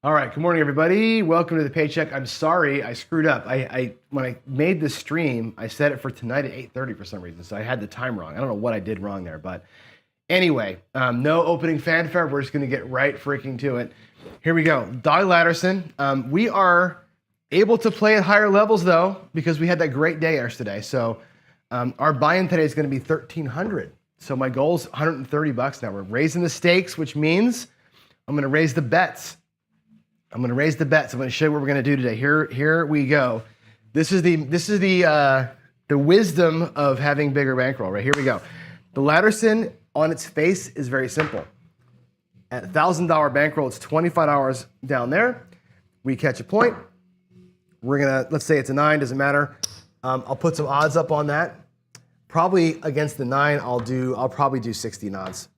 All right, good morning, everybody. Welcome to the Paycheck. I'm sorry I screwed up. When I made this stream, I set it for tonight at 8:30 for some reason, so I had the time wrong. I don't know what I did wrong there, but anyway, no opening fanfare. We're just going to get right freaking to it. Here we go. Dolly Ladderson. We are able to play at higher levels, though, because we had that great day yesterday. So our buy-in today is going to be $1,300. So my goal is $130 now. We're raising the stakes, which means I'm going to raise the bets. I'm going to show you what we're going to do today. Here we go. This is the wisdom of having bigger bankroll. Right, here we go. The Ladderson on its face is very simple. At $1,000 bankroll, it's $25 down there. We catch a point. We're gonna, let's say it's a 9, doesn't matter. I'll put some odds up on that. Probably against the 9, I'll probably do 60 odds.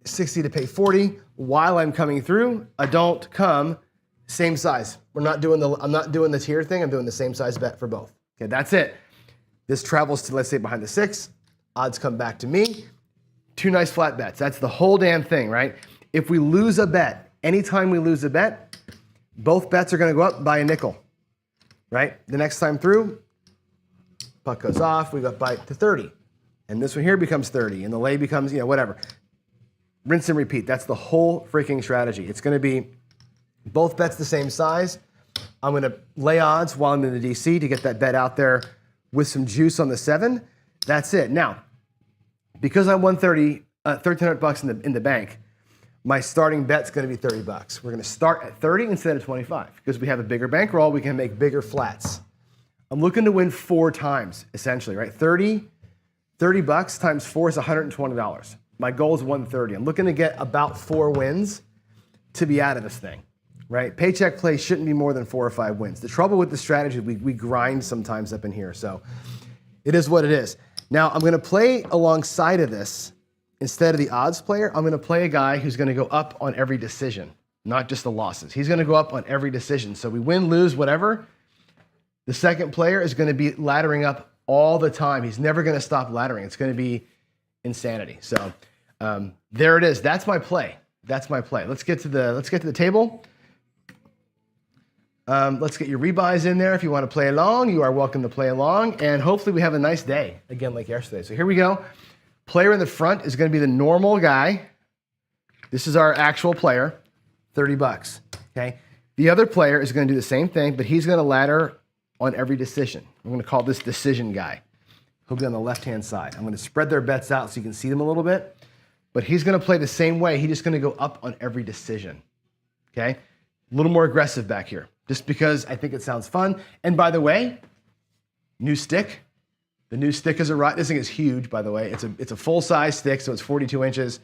60 to pay 40. While I'm coming through, I don't come same size. I'm not doing the tier thing. I'm doing the same size bet for both. Okay, that's it. This travels to, let's say, behind the 6. Odds come back to me. 2 nice flat bets. That's the whole damn thing, right? If we lose a bet, anytime we lose a bet, both bets are going to go up by a nickel, right? The next time through, puck goes off. We go up by to 30, and this one here becomes 30, and the lay becomes, whatever. Rinse and repeat. That's the whole freaking strategy. It's going to be both bets the same size. I'm going to lay odds while I'm in the DC to get that bet out there with some juice on the 7. That's it. Now, because I'm $1,300 in the bank, my starting bet's going to be $30. We're going to start at 30 instead of 25 because we have a bigger bankroll. We can make bigger flats. I'm looking to win 4 times essentially, right? $30 times 4 is $120. My goal is 130. I'm looking to get about 4 wins to be out of this thing, right? Paycheck play shouldn't be more than 4 or 5 wins. The trouble with the strategy, we grind sometimes up in here. So it is what it is. Now I'm going to play alongside of this. Instead of the odds player, I'm going to play a guy who's going to go up on every decision, not just the losses. He's going to go up on every decision. So we win, lose, whatever. The second player is going to be laddering up all the time. He's never going to stop laddering. It's going to be insanity. So there it is. That's my play. Let's get to the table. Let's get your rebuys in there. If you want to play along, you are welcome to play along. And hopefully we have a nice day again like yesterday. So here we go. Player in the front is going to be the normal guy. This is our actual player, $30. Okay. The other player is going to do the same thing, but he's going to ladder on every decision. I'm going to call this decision guy. He'll be on the left-hand side. I'm going to spread their bets out so you can see them a little bit. But he's going to play the same way. He's just going to go up on every decision. Okay? A little more aggressive back here, just because I think it sounds fun. And by the way, new stick. The new stick is this thing is huge, by the way. It's a full-size stick, so it's 42 inches.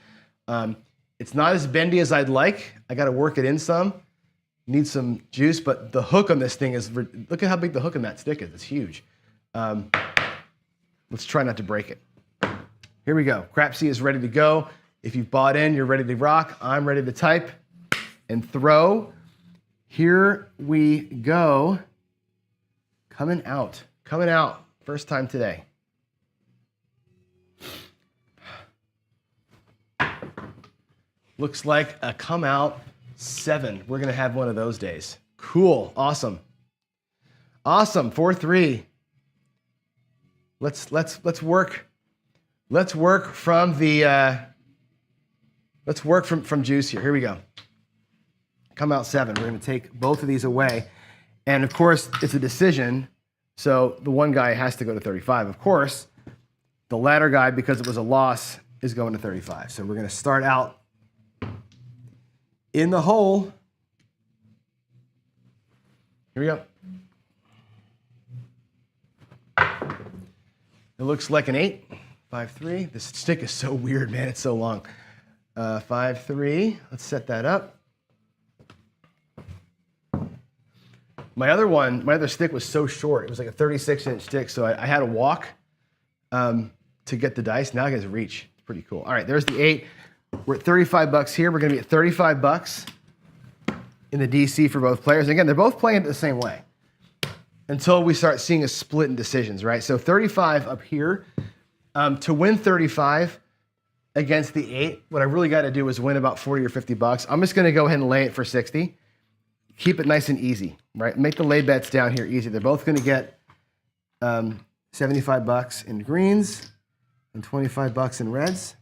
It's not as bendy as I'd like. I got to work it in some. Need some juice, but the hook on this thing is, look at how big the hook on that stick is. It's huge. Let's try not to break it. Here we go. Crapsee is ready to go. If you've bought in, you're ready to rock. I'm ready to type and throw. Here we go. Coming out. First time today. Looks like a come out 7. We're going to have one of those days. Cool. Awesome. 4-3. Let's work. Let's work from the from juice here. Here we go. Come out 7. We're going to take both of these away. And of course, it's a decision. So the one guy has to go to 35. Of course, the ladder guy, because it was a loss, is going to 35. So we're going to start out in the hole. Here we go. It looks like an 8. 5-3. This stick is so weird, man. It's so long. 5-3. Let's set that up. My other stick was so short. It was like a 36-inch stick, so I had to walk to get the dice. Now I get to reach. It's pretty cool. All right, there's the 8. We're at $35 here. We're going to be at $35 in the DC for both players. Again, they're both playing it the same way until we start seeing a split in decisions, right? So 35 up here. To win 35, against the 8. What I really got to do is win about 40 or 50 bucks. I'm just going to go ahead and lay it for 60. Keep it nice and easy, right? Make the lay bets down here easy. They're both going to get 75 bucks in greens and 25 bucks in reds.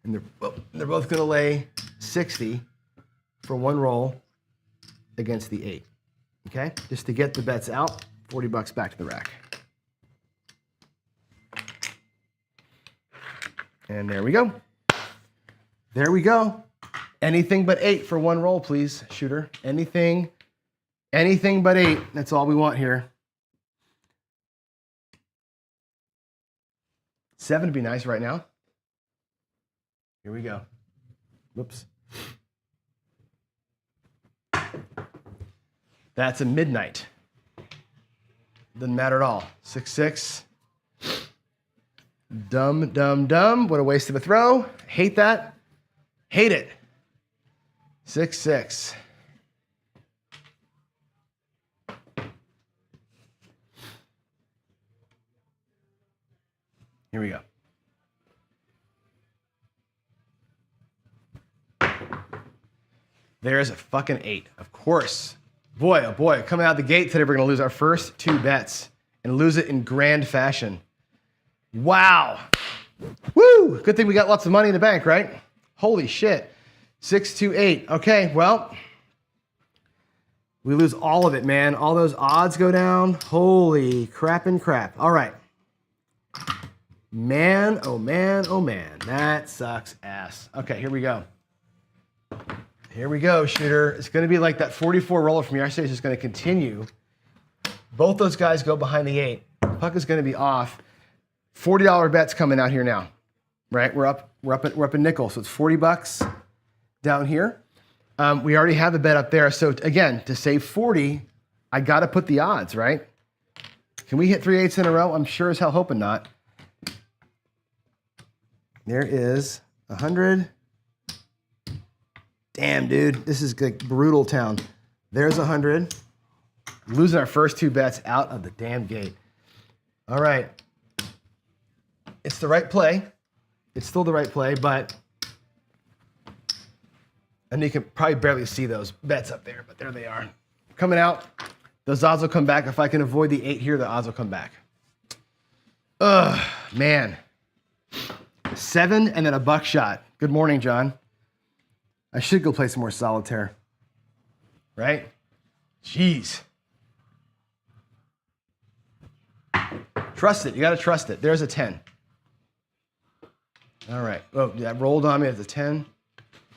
And they're both going to lay 60 for one roll against the 8. Okay? Just to get the bets out, 40 bucks back to the rack. And there we go. There we go. Anything but 8 for one roll, please, shooter. Anything but 8. That's all we want here. 7 would be nice right now. Here we go. Whoops. That's a midnight. Doesn't matter at all. 6-6. Dumb, dumb, dumb. What a waste of a throw. Hate that. Hate it. 6-6. Here we go. There's a fucking 8, of course. Boy, oh boy, coming out the gate today, we're gonna lose our first 2 bets and lose it in grand fashion. Wow. Woo! Good thing we got lots of money in the bank, right? Holy shit. 6-2-8. Okay, well, we lose all of it, man. All those odds go down. Holy crap and crap. All right. Man, oh man, oh man. That sucks ass. Okay, here we go. Here we go, shooter. It's going to be like that 44 roller from yesterday is just going to continue. Both those guys go behind the 8. Puck is going to be off. $40 bets coming out here now, right? We're up a nickel, so it's 40 bucks down here. We already have a bet up there. So again, to save 40, I got to put the odds, right? Can we hit 3 8s in a row? I'm sure as hell hoping not. There is 100. Damn, dude, this is like brutal town. There's 100. Losing our first 2 bets out of the damn gate. All right. It's the right play. It's still the right play, but, and you can probably barely see those bets up there, but there they are. Coming out. Those odds will come back. If I can avoid the 8 here, the odds will come back. Ugh, man. 7 and then a buckshot. Good morning, John. I should go play some more solitaire. Right? Jeez. Trust it. You got to trust it. There's a 10. All right. Oh, that rolled on me as a 10.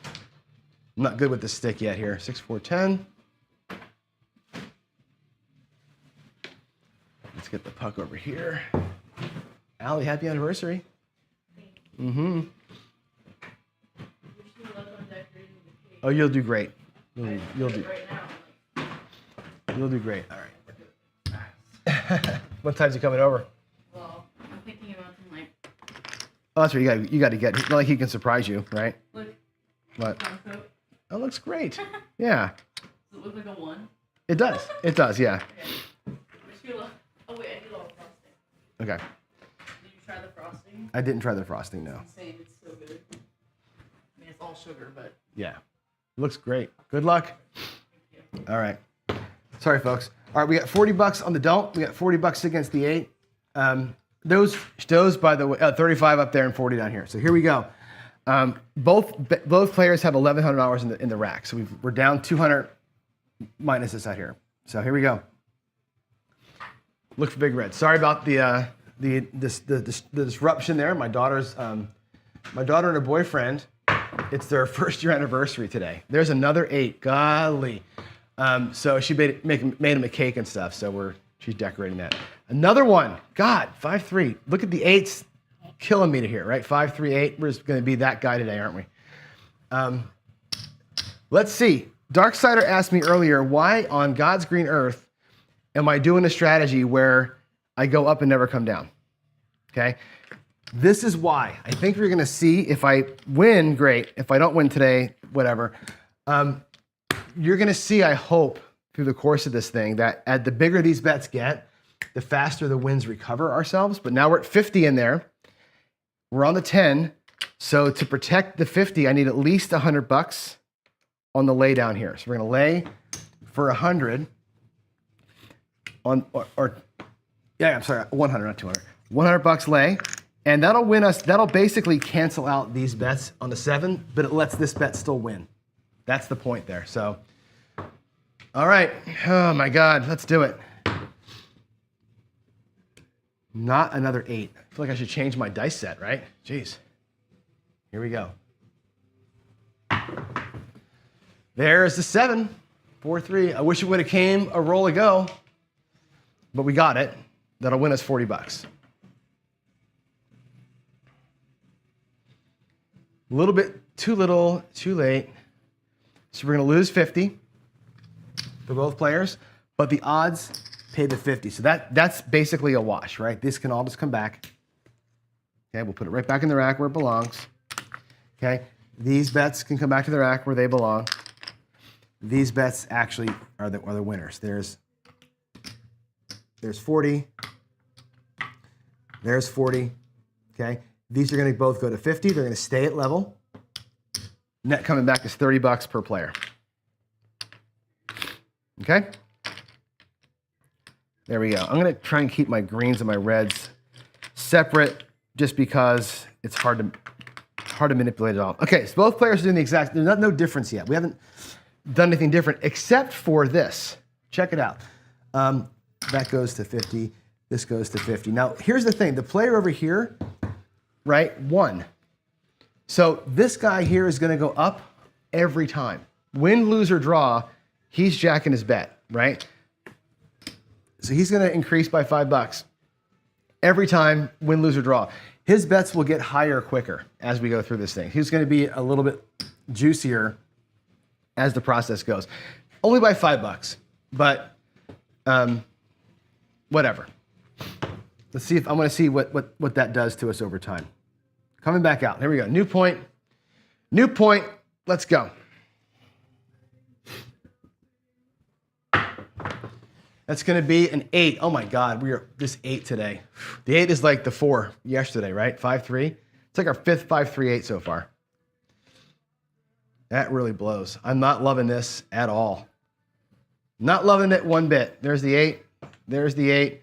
I'm not good with the stick yet here. 6, 4, 10. Let's get the puck over here. Allie, happy anniversary. Mm-hmm. Oh, you'll do great. You'll do great. All right. What time's he coming over? Well, I'm thinking about him like. Oh, that's what you got to get. Not like he can surprise you, right? Look. What? Coat. That looks great. Yeah. Does it look like a 1? It does. It does. Yeah. Okay. Oh wait, I did all the frosting. Okay. Did you try the frosting? I didn't try the frosting. No. It's insane. It's so good. I mean, it's all sugar, but. Yeah. It looks great. Good luck. Thank you. All right. Sorry, folks. All right, we got 40 bucks on the don't. We got 40 bucks against the 8. Those by the way, 35 up there and 40 down here. So here we go. Both players have $1,100 in the rack. So we're down 200 minus this out here. So here we go. Look for big red. Sorry about the disruption there. My daughter and her boyfriend. It's their first year anniversary today. There's another 8. Golly. So she made him a cake and stuff. So she's decorating that. Another one. God, 5-3. Look at the 8s killing me to here, right? 5-3-8. We're just going to be that guy today, aren't we? Let's see. Darksider asked me earlier, why on God's green earth am I doing a strategy where I go up and never come down? Okay. This is why. I think we're going to see if I win, great. If I don't win today, whatever. You're going to see, I hope, through the course of this thing, that the bigger these bets get, the faster the wins recover ourselves. But now we're at 50 in there. We're on the 10. So to protect the 50, I need at least $100 on the lay down here. So we're gonna lay for 100 on, I'm sorry, 100, not 200. $100 lay, and that'll win us, that'll basically cancel out these bets on the 7, but it lets this bet still win. That's the point there, so. All right, oh my God, let's do it. Not another 8. I feel like I should change my dice set, right? Jeez. Here we go. There's the 7, 4-3. I wish it would have came a roll ago, but we got it. That'll win us $40. A little bit too little, too late. So we're gonna lose 50 for both players, but the odds pay the 50. So that's basically a wash, right? This can all just come back. Okay, we'll put it right back in the rack where it belongs. Okay, these bets can come back to the rack where they belong. These bets actually are the winners. There's 40. There's 40. Okay, these are going to both go to 50. They're going to stay at level. Net coming back is $30 per player. Okay. There we go. I'm going to try and keep my greens and my reds separate just because it's hard to manipulate it all. Okay, so both players are doing the exact, there's no difference yet. We haven't done anything different except for this. Check it out. That goes to 50. This goes to 50. Now, here's the thing. The player over here, right, won. So this guy here is going to go up every time. Win, lose, or draw, he's jacking his bet, right? So he's going to increase by $5 every time, win, lose, or draw. His bets will get higher quicker as we go through this thing. He's going to be a little bit juicier as the process goes. Only by $5, but whatever. Let's see if I'm going to see what that does to us over time. Coming back out. Here we go. New point. New point. Let's go. That's going to be an 8. Oh my God, we are this 8 today. The 8 is like the 4 yesterday, right? 5-3. It's like our 5th 5-3-8 so far. That really blows. I'm not loving this at all. Not loving it one bit. There's the 8. There's the 8.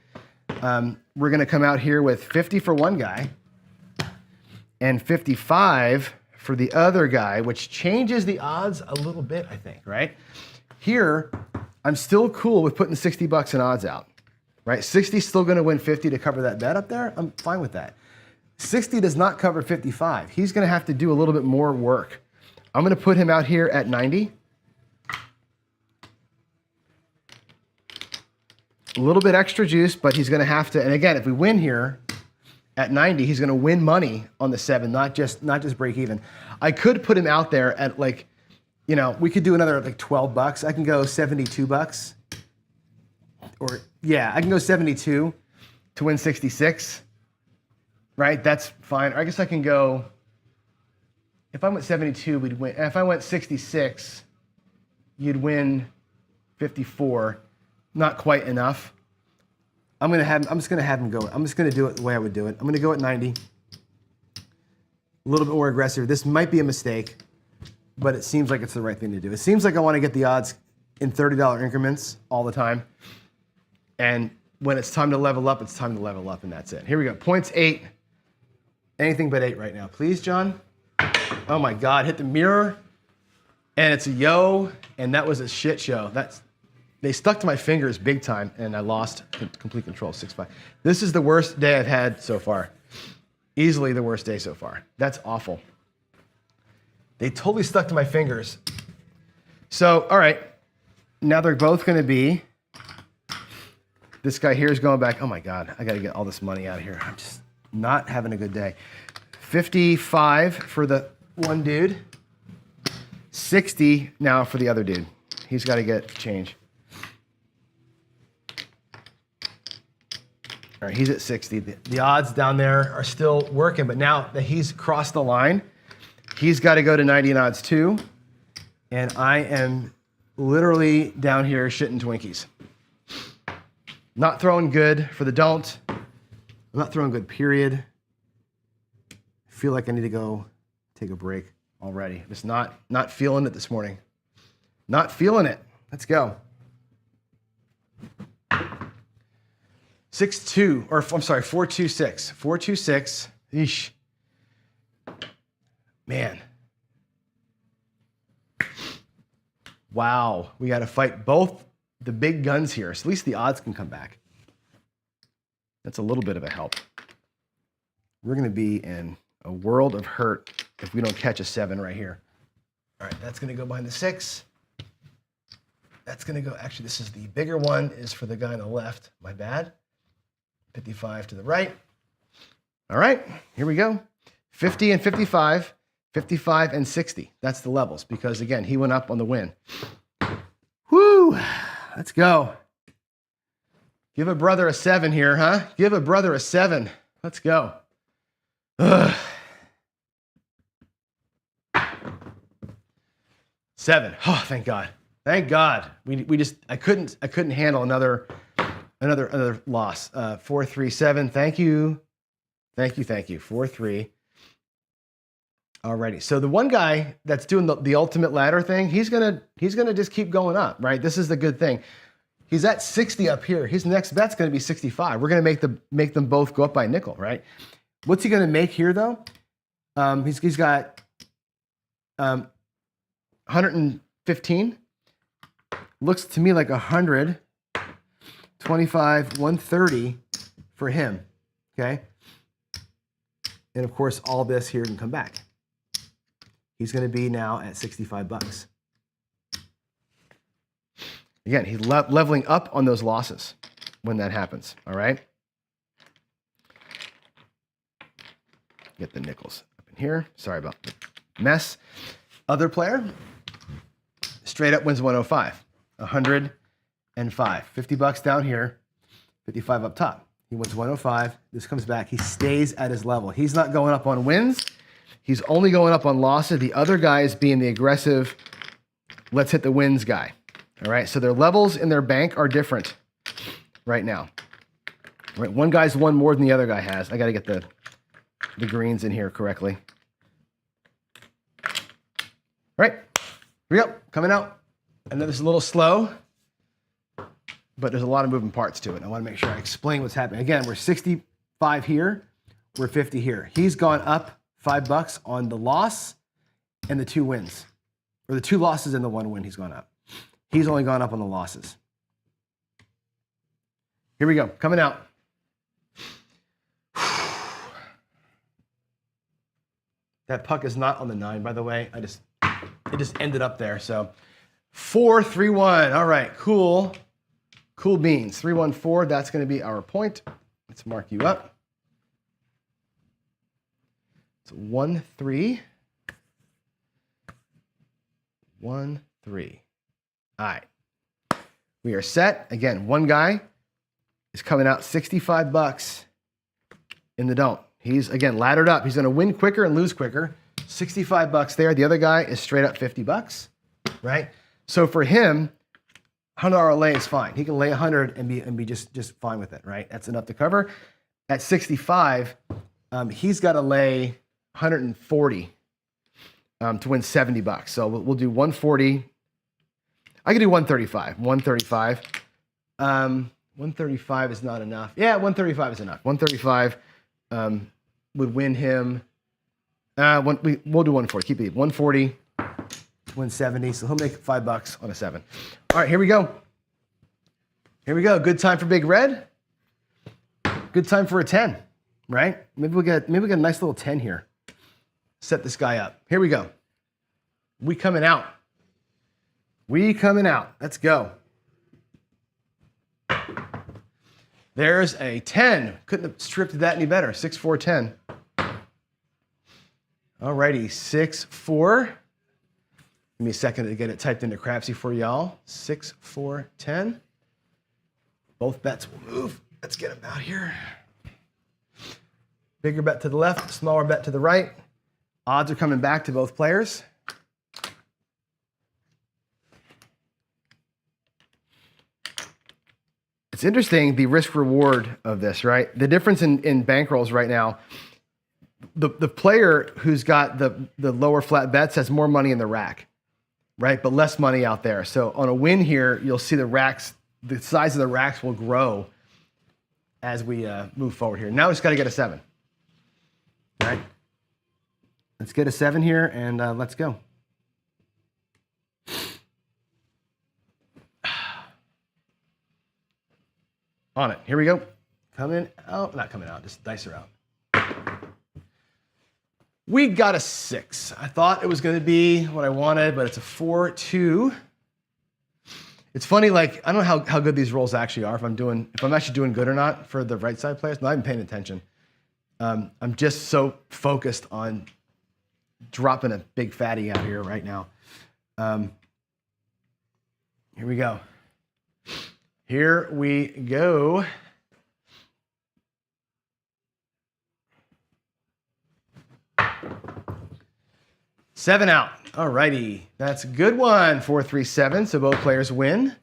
We're going to come out here with 50 for one guy and 55 for the other guy, which changes the odds a little bit, I think, right? Here, I'm still cool with putting $60 in odds out, right? 60 is still going to win 50 to cover that bet up there. I'm fine with that. 60 does not cover 55. He's going to have to do a little bit more work. I'm going to put him out here at 90. A little bit extra juice, but he's going to have to, and again, if we win here at 90, he's going to win money on the 7, not just break even. I could put him out there at like, you know, we could do another like $12. I can go $72. Or yeah, I can go 72 to win 66. Right? That's fine. Or I guess I can go, if I went 72, we'd win. If I went 66, you'd win 54. Not quite enough. I'm just gonna have him go. I'm just gonna do it the way I would do it. I'm gonna go at 90. A little bit more aggressive. This might be a mistake, but it seems like it's the right thing to do. It seems like I want to get the odds in $30 increments all the time. And when it's time to level up, it's time to level up, and that's it. Here we go. Points 8. Anything but 8 right now. Please, John. Oh my God, hit the mirror. And it's a yo, and that was a shit show. They stuck to my fingers big time, and I lost complete control, 6-5. This is the worst day I've had so far. Easily the worst day so far. That's awful. They totally stuck to my fingers. So, all right. Now they're both going to be, this guy here is going back. Oh my God, I got to get all this money out of here. I'm just not having a good day. 55 for the one dude. 60 now for the other dude. He's got to get change. All right, he's at 60. The odds down there are still working, but now that he's crossed the line, he's got to go to 90 in odds too. And I am literally down here shitting Twinkies. Not throwing good for the don't. I'm not throwing good, period. feel like I need to go take a break already. Just not feeling it this morning. Not feeling it. Let's go. 6-2, or I'm sorry, 4-2-6. 4-2-6. Eesh. Man. Wow. We got to fight both the big guns here. So at least the odds can come back. That's a little bit of a help. We're going to be in a world of hurt if we don't catch a 7 right here. All right, that's going to go behind the 6. That's going to go, actually, this is the bigger one, is for the guy on the left. My bad. 55 to the right. All right, here we go. 50 and 55, 55 and 60. That's the levels because, again, he went up on the win. Woo! Let's go. Give a brother a 7 here, huh? Give a brother a 7. Let's go. Ugh. 7. Oh, thank God. Thank God. We just I couldn't handle another loss. 4-3-7. Thank you. 4-3. Alrighty. So the one guy that's doing the ultimate ladder thing, he's gonna just keep going up, right? This is the good thing. He's at 60 up here. His next bet's gonna be 65. We're gonna make them both go up by a nickel, right? What's he gonna make here though? He's got 115. Looks to me like 100, 25, 130 for him. Okay. And of course, all this here can come back. He's going to be now at 65 bucks. Again, he's leveling up on those losses when that happens. All right. Get the nickels up in here. Sorry about the mess. Other player, straight up wins 105, 105, 50 bucks down here, 55 up top. He wins 105. This comes back. He stays at his level. He's not going up on wins. He's only going up on losses. The other guy is being the aggressive, let's hit the wins guy. All right. So their levels in their bank are different right now. All right. One guy's won more than the other guy has. I got to get the greens in here correctly. All right. Here we go. Coming out. I know this is a little slow, but there's a lot of moving parts to it. I want to make sure I explain what's happening. Again, we're 65 here. We're 50 here. He's gone up $5 on the loss and the 2 wins, or the 2 losses and the 1 win. He's gone up. He's only gone up on the losses. Here we go. Coming out. That puck is not on the 9, by the way. It just ended up there. So 4-3-1. All right. Cool. Cool beans. 3-1-4. That's going to be our point. Let's mark you up. It's 1-3. 1-3. All right. We are set. Again, one guy is coming out 65 bucks in the don't. He's, again, laddered up. He's going to win quicker and lose quicker. 65 bucks there. The other guy is straight up 50 bucks, right? So for him, $100 lay is fine. He can lay 100 and be just fine with it, right? That's enough to cover. At 65, he's got to lay 140 to win 70 bucks. So we'll do 140. I can do 135. 135. 135 is not enough. Yeah, 135 is enough. 135 would win him. We'll do 140. Keep it 140 to win 70. So he'll make $5 on a 7. All right, here we go. Here we go. Good time for Big Red. Good time for a 10, right? Maybe we get a nice little 10 here. Set this guy up. Here we go. We coming out. Let's go. There's a 10. Couldn't have stripped that any better. 6-4-10. Alrighty, 6-4. Give me a second to get it typed into Crapsee for y'all. 6-4-10. Both bets will move. Let's get them out here. Bigger bet to the left, smaller bet to the right. Odds are coming back to both players. It's interesting, the risk reward of this, right? The difference in bankrolls right now, the player who's got the lower flat bets has more money in the rack, right? But less money out there. So on a win here, you'll see the size of the racks will grow as we move forward here. Now we just got to get a 7. All right. Let's get a 7 here and let's go. On it. Here we go. Coming out. Not coming out. Just dice are out. We got a 6. I thought it was going to be what I wanted, but it's a 4-2. It's funny, like, I don't know how good these rolls actually are, if I'm actually doing good or not for the right side players. I'm not even paying attention. I'm just so focused on dropping a big fatty out here right now. Here we go. Here we go. Seven out. All righty. That's a good one. 4-3-7. So both players win.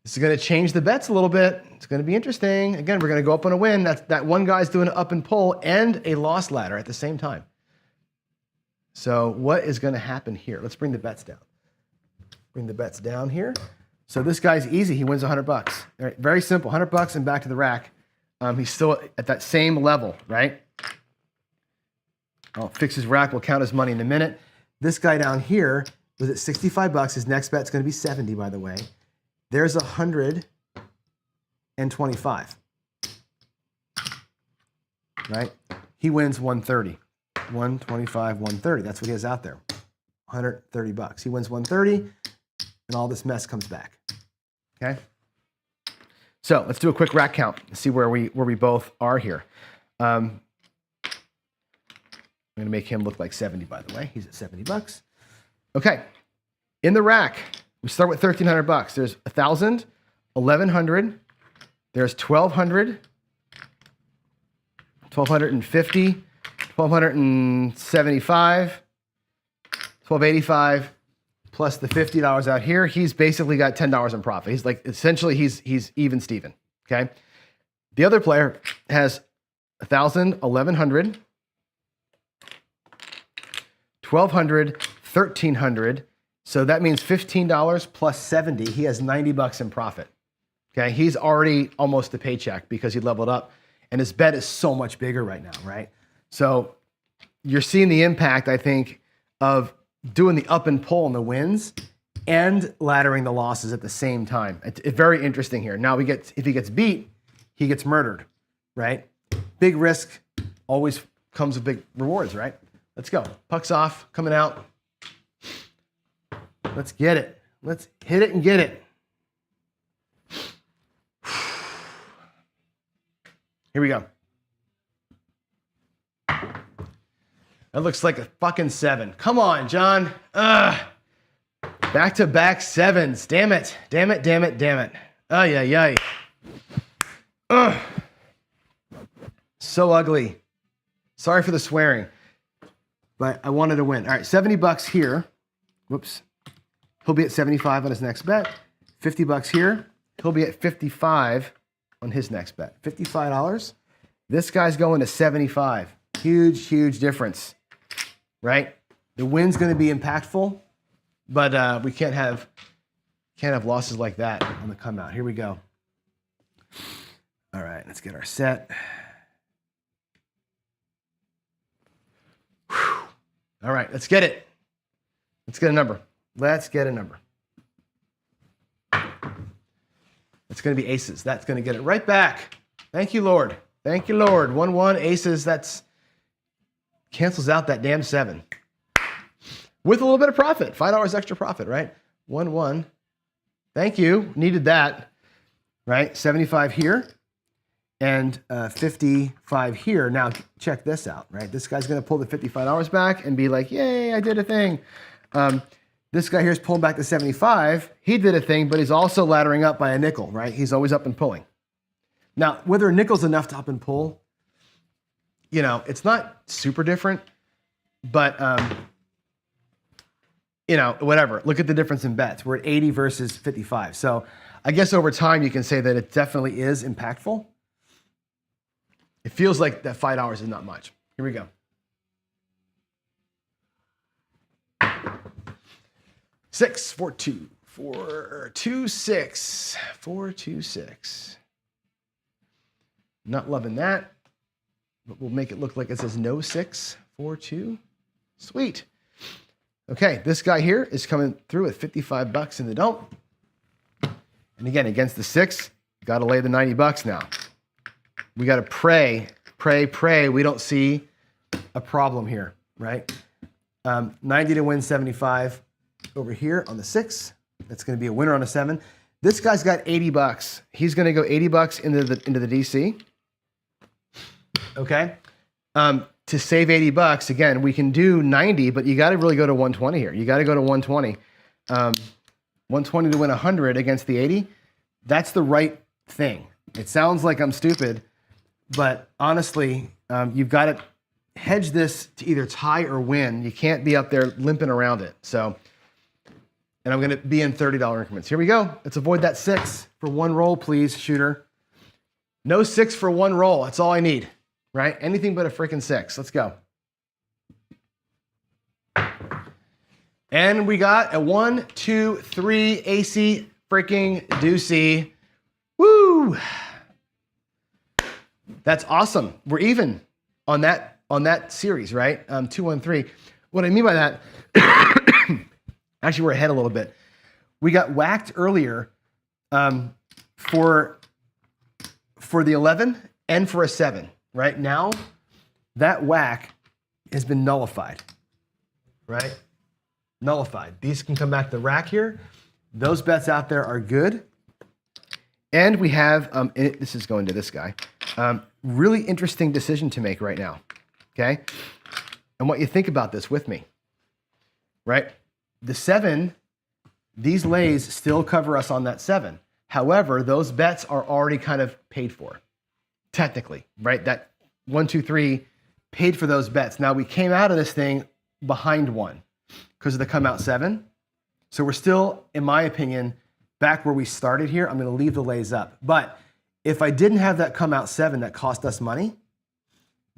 This is going to change the bets a little bit. It's going to be interesting. Again, we're going to go up on a win. That one guy's doing an up and pull and a loss ladder at the same time. So what is going to happen here? Let's bring the bets down. Bring the bets down here. So this guy's easy. He wins $100. All right, very simple. $100 and back to the rack. He's still at that same level, right? I'll fix his rack. We'll count his money in a minute. This guy down here was at $65. His next bet's going to be 70, by the way. There's 125. Right? He wins 130. 125, 130. That's what he has out there. $130. He wins 130, and all this mess comes back. Okay? So let's do a quick rack count and see where we both are here. I'm going to make him look like 70, by the way. He's at $70. Okay. In the rack, we start with $1,300. There's 1,000, 1,100. There's 1,200, 1,250, 1,275, 1,285, plus the $50 out here. He's basically got $10 in profit. He's like, essentially, he's even Steven. Okay. The other player has 1,000, 1,100. 1,200, 1,300. So that means $15 plus 70. He has $90 in profit. Okay, he's already almost a paycheck because he leveled up, and his bet is so much bigger right now, right? So you're seeing the impact, I think, of doing the up and pull on the wins and laddering the losses at the same time. It's very interesting here. Now if he gets beat, he gets murdered, right? Big risk always comes with big rewards, right? Let's go. Puck's off, coming out. Let's get it. Let's hit it and get it. Here we go. That looks like a fucking 7. Come on, John. Back-to-back 7s. Damn it. Damn it, damn it, damn it. Ay, ay, ay. So ugly. Sorry for the swearing. But I wanted to win. All right, $70 here. Whoops. He'll be at 75 on his next bet. $50 here. He'll be at 55 on his next bet. $55. This guy's going to 75. Huge, huge difference, right? The win's going to be impactful, but we can't have losses like that on the come out. Here we go. All right, let's get our set. All right, let's get it. Let's get a number. Let's get a number. It's going to be aces. That's going to get it right back. Thank you, Lord. Thank you, Lord. 1-1, aces. That's cancels out that damn 7. With a little bit of profit. $5 extra profit, right? 1-1. Thank you. Needed that, right? 75 here and 55 here. Now, check this out, right? This guy's going to pull the $55 back and be like, yay, I did a thing. This guy here is pulling back to 75. He did a thing, but he's also laddering up by a nickel, right? He's always up and pulling. Now, whether a nickel's enough to up and pull, it's not super different, but, whatever. Look at the difference in bets. We're at 80 versus 55. So I guess over time, you can say that it definitely is impactful. It feels like that $5 is not much. Here we go. 6, 4, 2, 4, 2, 6, 4, 2, 6. Not loving that, but we'll make it look like it says no 6, 4, 2. Sweet. Okay, this guy here is coming through with $55 in the don't. And again, against the 6, got to lay the $90 now. We got to pray, pray. We don't see a problem here, right? 90 to win 75 over here on the 6. That's going to be a winner on a 7. This guy's got $80. He's going to go $80 into the DC. Okay. To save $80, again, we can do 90, but you got to really go to 120 here. You got to go to 120. 120 to win 100 against the 80. That's the right thing. It sounds like I'm stupid, but honestly, you've got to hedge this to either tie or win. You can't be up there limping around it. So, and I'm going to be in $30 increments. Here we go. Let's avoid that 6 for one roll, please, shooter. No 6 for one roll. That's all I need, right? Anything but a freaking 6. Let's go. And we got a 1, 2, 3 AC freaking deucey. Woo! That's awesome. We're even on that series, right? 2, 1, 3. What I mean by that, actually, we're ahead a little bit. We got whacked earlier for the 11 and for a 7. Right now, that whack has been nullified. Right? Nullified. These can come back to the rack here. Those bets out there are good. And we have, this is going to this guy, really interesting decision to make right now, okay? I want you to think about this with me, right? The 7, these lays still cover us on that 7. However, those bets are already kind of paid for, technically, right? That 1, 2, 3 paid for those bets. Now, we came out of this thing behind 1 because of the come out 7. So we're still, in my opinion, back where we started here. I'm going to leave the lays up. But if I didn't have that come out 7 that cost us money,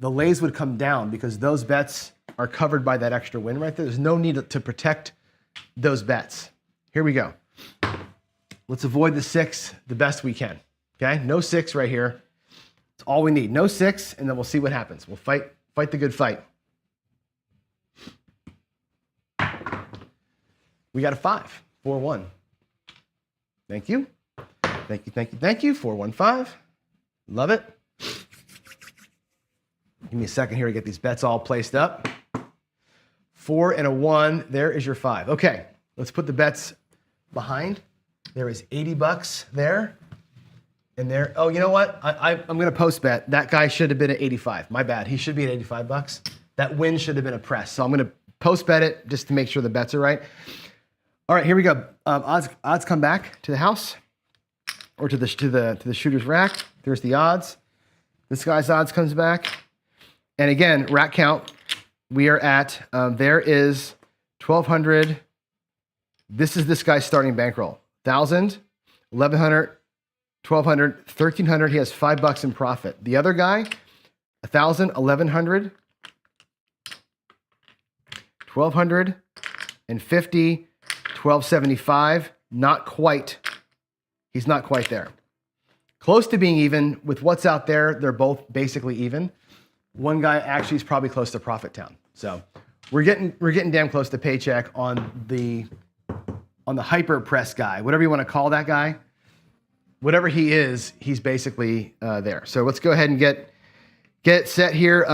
the lays would come down because those bets are covered by that extra win right there. There's no need to protect those bets. Here we go. Let's avoid the 6 the best we can. Okay? No 6 right here. It's all we need. No 6, and then we'll see what happens. We'll fight the good fight. We got a 5, 4, 1. Thank you. Thank you, thank you, thank you. 4, 1, 5. Love it. Give me a second here to get these bets all placed up. 4 and a 1. There is your 5. Okay, let's put the bets behind. There is $80 there. And there, oh, you know what? I'm going to post bet. That guy should have been at 85. My bad. He should be at $85. That win should have been a press. So I'm going to post bet it just to make sure the bets are right. All right, here we go. Odds come back to the house or to the shooter's rack. There's the odds. This guy's odds comes back. And again, rack count, we are at, there is 1,200. This is this guy's starting bankroll. 1,000, 1,100, 1,200, 1,300. He has $5 in profit. The other guy, 1,000, 1,100, 1,250, 1,275. Not quite. He's not quite there. Close to being even with what's out there. They're both basically even. One guy actually is probably close to Profit Town. So we're getting damn close to Paycheck on the hyper press guy, whatever you want to call that guy. Whatever he is, he's basically there. So let's go ahead and get set here.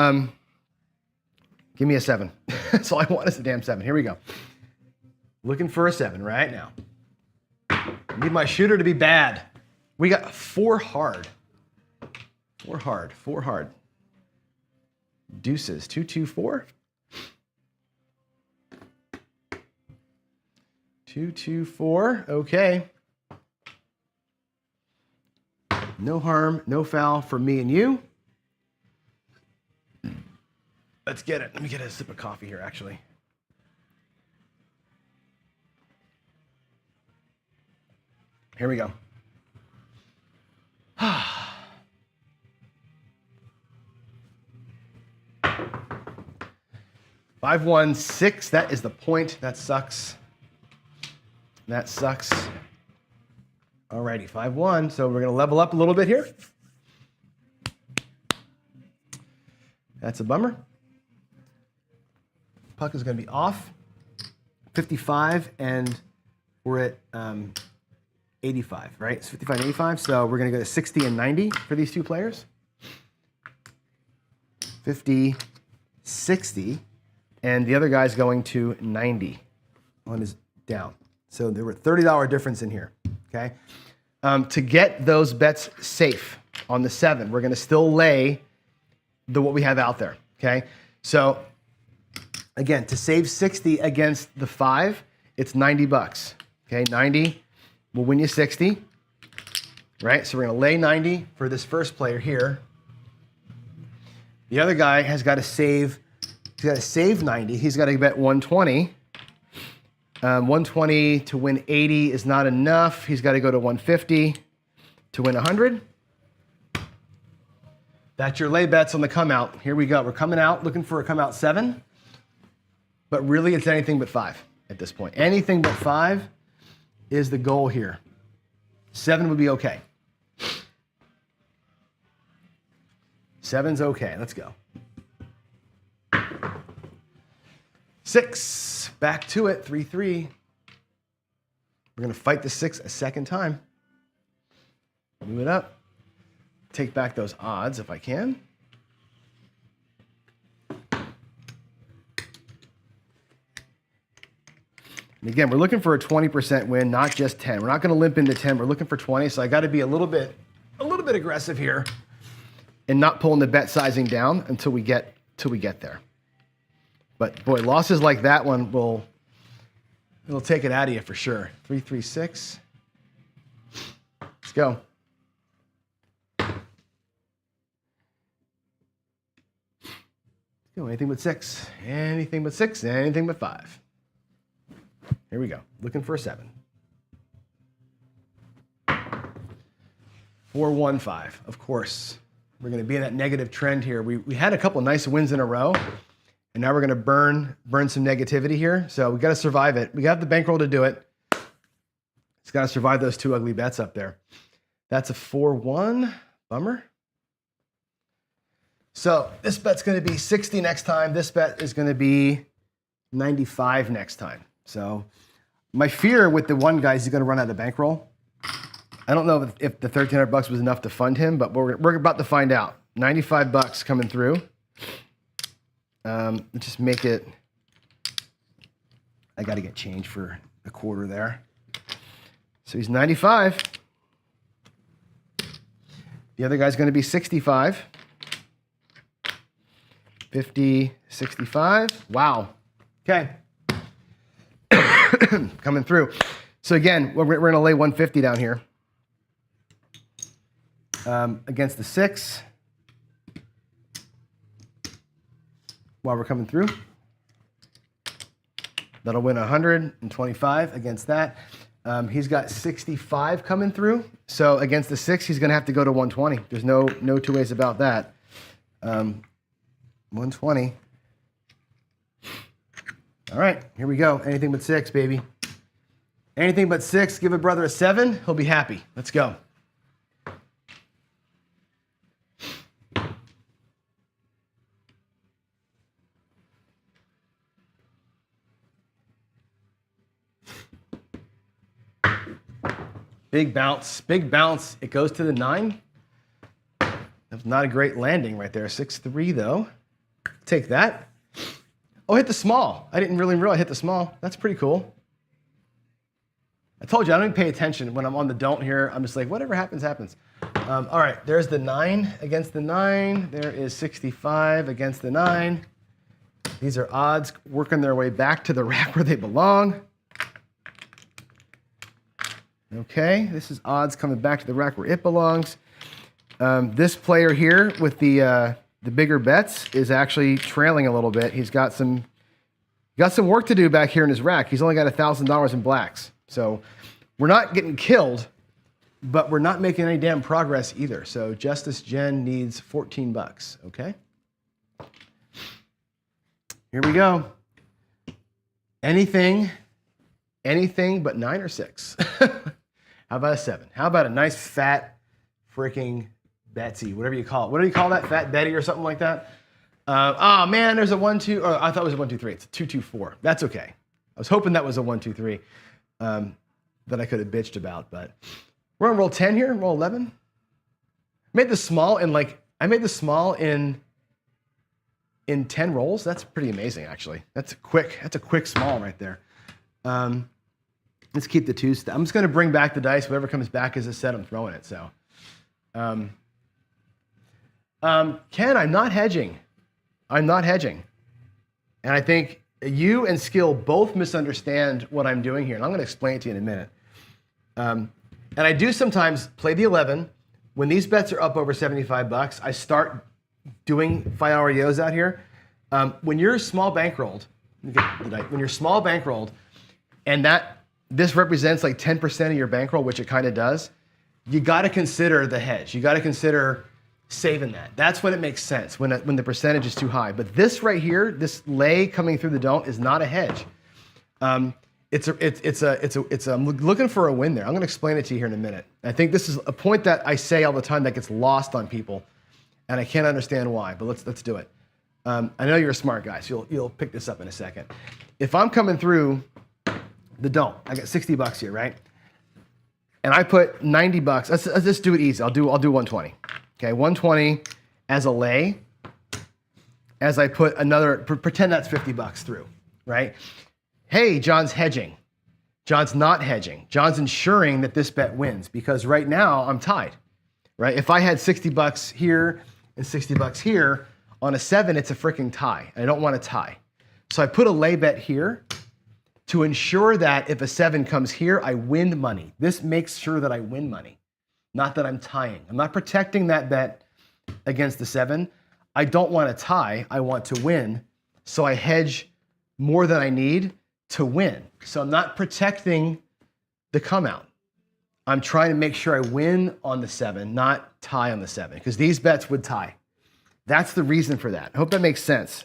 Give me a 7. That's all I want is a damn 7. Here we go. Looking for a 7 right now. Need my shooter to be bad. We got 4 hard. 4 hard. 4 hard. Deuces. 2, 2, 4. 2, 2, 4. Okay. No harm, no foul for me and you. Let's get it. Let me get a sip of coffee here, actually. Here we go. 5, 1, 6. That is the point. That sucks. That sucks. Alrighty, 5-1. So we're gonna level up a little bit here. That's a bummer. Puck is gonna be off. 55, and we're at 85, right? It's 55 and 85, so we're gonna go to 60 and 90 for these two players. 50, 60, and the other guy's going to 90 on his down. So there were $30 difference in here, okay? To get those bets safe on the 7, we're gonna still lay what we have out there, okay? So again, to save 60 against the 5, it's 90 bucks, okay? 90 will win you 60, right? So we're gonna lay 90 for this first player here. The other guy has got to save, he's got to save 90. He's got to bet 120. 120 to win 80 is not enough. He's got to go to 150 to win 100. That's your lay bets on the come out. Here we go. We're coming out looking for a come out 7, but really it's anything but 5 at this point. Anything but 5 is the goal here. 7 would be okay. 7's okay. Let's go. 6. Back to it. 3-3. We're going to fight the 6 a second time. Move it up. Take back those odds if I can. And again, we're looking for a 20% win, not just 10. We're not going to limp into 10. We're looking for 20, so I got to be a little bit aggressive here and not pulling the bet sizing down until we get there. But boy, losses like that one it'll take it out of you for sure. 3-3-6. Let's go. Go anything but 6. Anything but 6. Anything but 5. Here we go. Looking for a 7. 4-1-5. Of course, we're going to be in that negative trend here. We had a couple nice wins in a row, and now we're going to burn some negativity here. So we got to survive it. We got the bankroll to do it. It's got to survive those 2 ugly bets up there. That's a 4-1. Bummer. So this bet's going to be 60 next time. This bet is going to be 95 next time. So my fear with the one guy is he's going to run out of bankroll. I don't know if the $1,300 was enough to fund him, but we're about to find out. 95 bucks coming through. Let's just make it. I got to get change for a quarter there. So he's 95. The other guy's going to be 65. 50, 65. Wow. Okay. Coming through. So again, we're going to lay 150 down here against the 6 while we're coming through. That'll win 125 against that. He's got 65 coming through. So against the 6, he's going to have to go to 120. There's no two ways about that. 120. All right, here we go. Anything but 6, baby. Anything but 6. Give a brother a 7. He'll be happy. Let's go. Big bounce. Big bounce. It goes to the 9. That's not a great landing right there. 6-3 though. Take that. Oh, hit the small. I didn't really realize I hit the small. That's pretty cool. I told you, I don't even pay attention when I'm on the don't here. I'm just like, whatever happens, happens. All right, there's the 9 against the 9. There is 65 against the 9. These are odds working their way back to the rack where they belong. Okay, this is odds coming back to the rack where it belongs. This player here with the bigger bets is actually trailing a little bit. He's got some work to do back here in his rack. He's only got $1,000 in blacks. So we're not getting killed, but we're not making any damn progress either. So Justice Jen needs 14 bucks, okay? Here we go. Anything anything but 9 or 6. How about a 7? How about a nice fat freaking Betsy, whatever you call it. What do you call that? Fat Betty or something like that? Oh man, there's a 1, 2, or I thought it was a 1, 2, 3. It's a 2, 2, 4. That's okay. I was hoping that was a 1, 2, 3 that I could have bitched about, but we're on roll 10 here, roll 11. Made this small in I made this small in 10 rolls. That's pretty amazing, actually. That's a quick small right there. Let's keep the 2. I'm just going to bring back the dice. Whatever comes back as a set, I'm throwing it. So, Ken, I'm not hedging. I'm not hedging. And I think you and Skill both misunderstand what I'm doing here. And I'm going to explain it to you in a minute. And I do sometimes play the 11. When these bets are up over $75, I start doing 5-hour yos out here. When you're small bankrolled, when you're small bankrolled, and this represents like 10% of your bankroll, which it kind of does, you got to consider the hedge. You got to consider saving that. That's when it makes sense, when the percentage is too high. But this right here, this lay coming through the don't is not a hedge. I'm looking for a win there. I'm going to explain it to you here in a minute. I think this is a point that I say all the time that gets lost on people, and I can't understand why. But let's do it. I know you're a smart guy, so you'll pick this up in a second. If I'm coming through the don't, I got $60 here, right? And I put $90. Let's just do it easy. I'll do 120. Okay, 120 as a lay. As I put another, pretend that's $50 through, right? Hey, John's hedging. John's not hedging. John's ensuring that this bet wins because right now I'm tied, right? If I had $60 here and $60 here, on a 7, it's a freaking tie. I don't want a tie. So I put a lay bet here to ensure that if a 7 comes here, I win money. This makes sure that I win money, not that I'm tying. I'm not protecting that bet against the 7. I don't want to tie. I want to win. So I hedge more than I need to win. So I'm not protecting the come out. I'm trying to make sure I win on the 7, not tie on the 7, because these bets would tie. That's the reason for that. I hope that makes sense.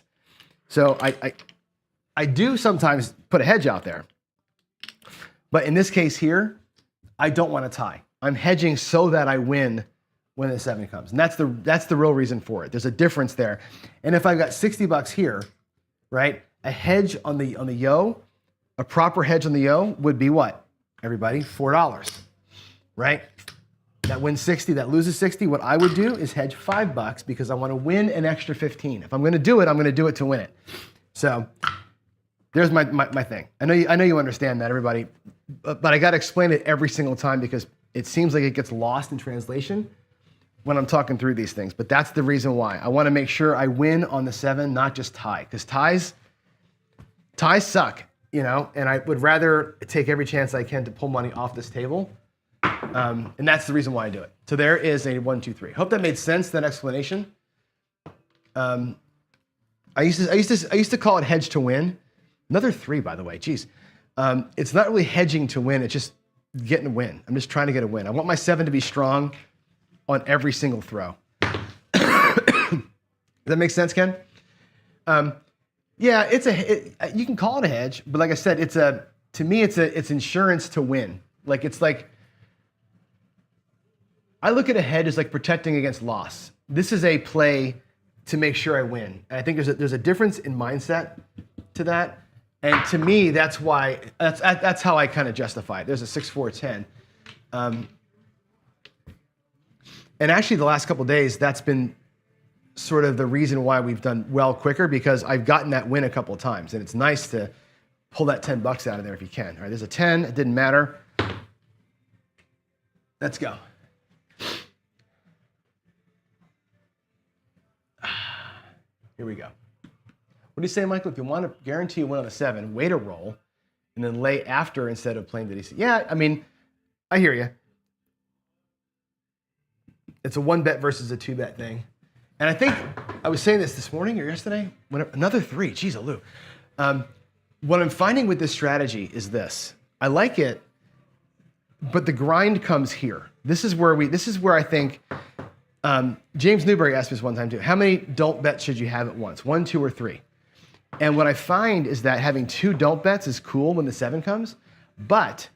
So I do sometimes put a hedge out there. But in this case here, I don't want to tie. I'm hedging so that I win when the 7 comes. And that's the real reason for it. There's a difference there. And if I've got $60 here, right? A hedge on the yo, a proper hedge on the yo would be what? Everybody, $4, right? That wins 60, that loses 60. What I would do is hedge $5 because I want to win an extra 15. If I'm going to do it, I'm going to do it to win it. So there's my thing. I know you understand that, everybody, but I got to explain it every single time because it seems like it gets lost in translation when I'm talking through these things. But that's the reason why. I want to make sure I win on the 7, not just tie, because ties suck, and I would rather take every chance I can to pull money off this table. And that's the reason why I do it. So there is a 1, 2, 3. Hope that made sense, that explanation. I used to call it hedge to win. Another 3, by the way. Geez. It's not really hedging to win. It's just getting a win. I'm just trying to get a win. I want my 7 to be strong on every single throw. Does that make sense, Ken? Yeah, you can call it a hedge, but like I said, to me, it's insurance to win. I look at a hedge as like protecting against loss. This is a play to make sure I win. And I think there's a difference in mindset to that. And to me, that's how I kind of justify it. There's a 6, 4, 10. And actually the last couple of days, that's been sort of the reason why we've done well quicker, because I've gotten that win a couple of times. And it's nice to pull that $10 out of there if you can. All right, there's a 10, it didn't matter. Let's go. Here we go. What do you say, Michael? If you want to guarantee a win on a 7, wait a roll, and then lay after instead of playing the DC. Yeah, I mean, I hear you. It's a 1-bet versus a 2-bet thing. And I think I was saying this morning or yesterday. Another 3. Geez, Lou. What I'm finding with this strategy is this. I like it, but the grind comes here. This is where I think. James Newberry asked me this one time too. How many don't bets should you have at once? 1, 2, or 3? And what I find is that having 2 don't bets is cool when the 7 comes, But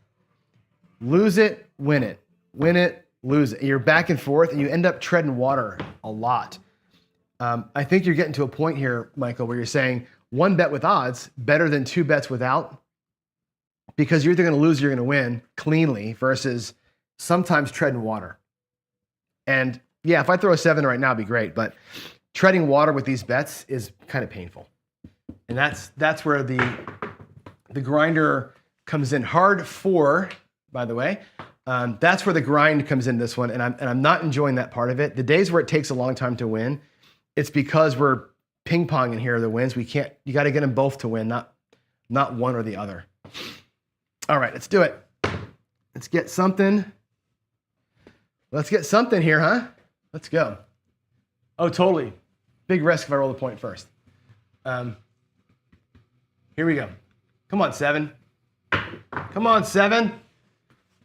lose it, win it. Win it, lose it. You're back and forth, and you end up treading water a lot. I think you're getting to a point here, Michael, where you're saying one bet with odds better than two bets without, because you're either going to lose or you're going to win cleanly versus sometimes treading water. And yeah, if I throw a 7 right now, it'd be great, but treading water with these bets is kind of painful. And that's where the grinder comes in hard for, by the way. That's where the grind comes in this one, and I'm not enjoying that part of it. The days where it takes a long time to win, it's because we're ping-ponging here the wins. You got to get them both to win, not one or the other. All right, let's do it. Let's get something. Let's get something here, huh? Let's go. Oh, totally. Big risk if I roll the point first. Here we go. Come on, 7. Come on, 7.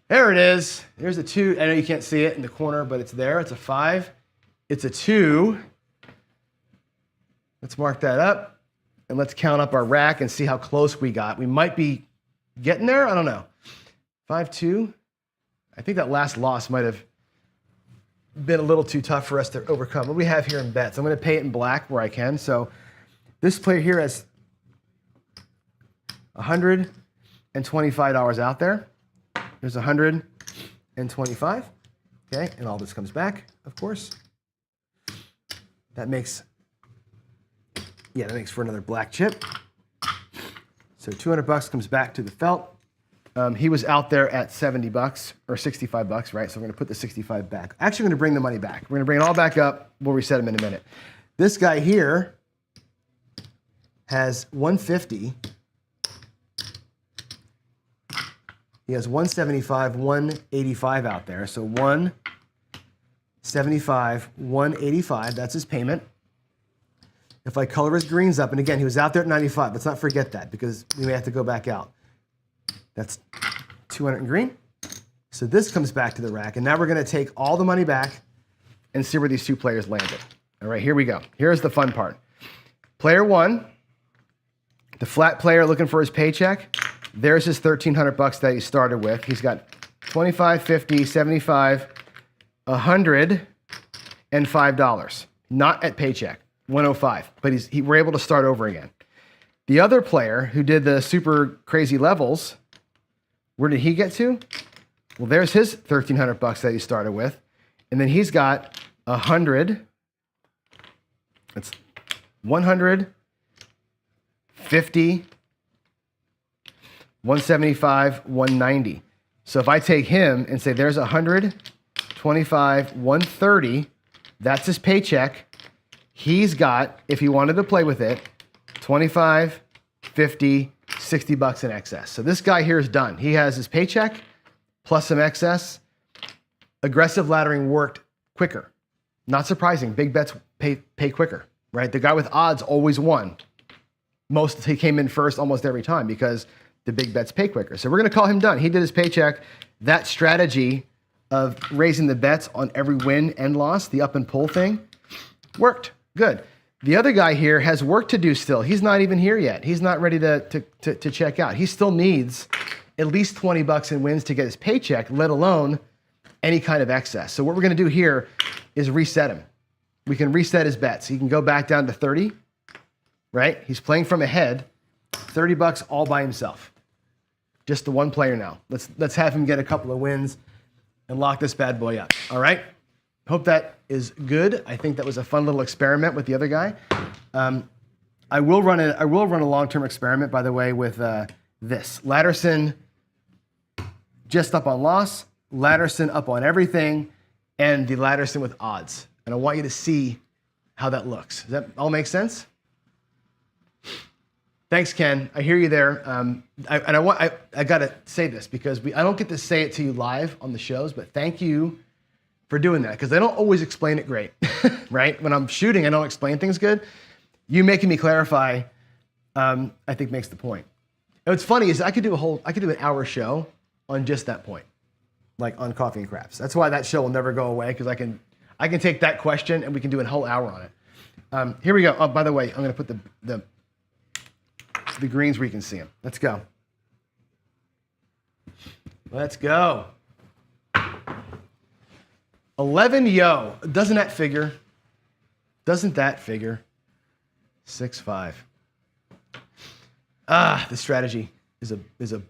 There it is. There's a 2. I know you can't see it in the corner, but it's there. It's a 5. It's a 2. Let's mark that up, and let's count up our rack and see how close we got. We might be getting there. I don't know. 5-2. I think that last loss might have been a little too tough for us to overcome. What do we have here in bets? I'm going to pay it in black where I can. This player here has $125 out there. There's 125. Okay, and all this comes back, of course. That makes for another black chip. So $200 comes back to the felt. He was out there at $70 or $65, right? So we're going to put the 65 back. Actually, we're going to bring the money back. We're going to bring it all back up. We'll reset him in a minute. This guy here has 150. He has 175, 185 out there. So 175, 185. That's his payment. If I color his greens up, and again, he was out there at 95. Let's not forget that because we may have to go back out. That's 200 in green. So this comes back to the rack. And now we're going to take all the money back and see where these two players landed. All right, here we go. Here's the fun part. Player 1, the flat player looking for his paycheck. There's his $1,300 that he started with. He's got 25, 50, 75, $105. Not at paycheck, 105. But we're able to start over again. The other player who did the super crazy levels, where did he get to? Well, there's his $1,300 that he started with. And then he's got 100. That's 100, 50, 175, 190. So if I take him and say there's 125, 130, that's his paycheck. He's got, if he wanted to play with it, 25, 50, $60 in excess. So this guy here is done. He has his paycheck plus some excess. Aggressive laddering worked quicker. Not surprising. Big bets pay quicker, right? The guy with odds always won. He came in first almost every time because the big bets pay quicker. So we're going to call him done. He did his paycheck. That strategy of raising the bets on every win and loss, the up and pull thing, worked. Good. The other guy here has work to do still. He's not even here yet. He's not ready to check out. He still needs at least $20 in wins to get his paycheck, let alone any kind of excess. So what we're going to do here is reset him. We can reset his bets. He can go back down to 30, right? He's playing from ahead, $30 all by himself. Just the one player now. Let's have him get a couple of wins and lock this bad boy up. All right? Hope that is good. I think that was a fun little experiment with the other guy. I will run a long-term experiment, by the way, with this. Ladderson just up on loss, Ladderson up on everything, and the Ladderson with odds. And I want you to see how that looks. Does that all make sense? Thanks, Ken. I hear you there. I got to say this because I don't get to say it to you live on the shows, but thank you for doing that because I don't always explain it great, right? When I'm shooting, I don't explain things good. You making me clarify, I think makes the point. And what's funny is I could do an hour show on just that point, like on coffee and craps. That's why that show will never go away because I can take that question and we can do a whole hour on it. Here we go. Oh, by the way, I'm going to put the greens where you can see them. Let's go. Let's go. 11 yo. Doesn't that figure? Doesn't that figure? 6-5. The strategy is a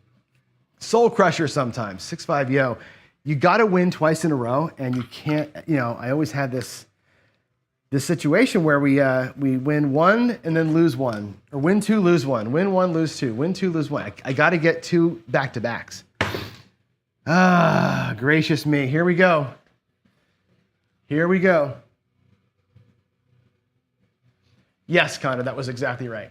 soul crusher sometimes. 6-5 yo. You got to win twice in a row, and you can't. I always had this situation where we win one and then lose one, or win two, lose one, win one, lose two, win two, lose one. I got to get two back-to-backs. Gracious me. Here we go. Here we go. Yes, Connor, that was exactly right.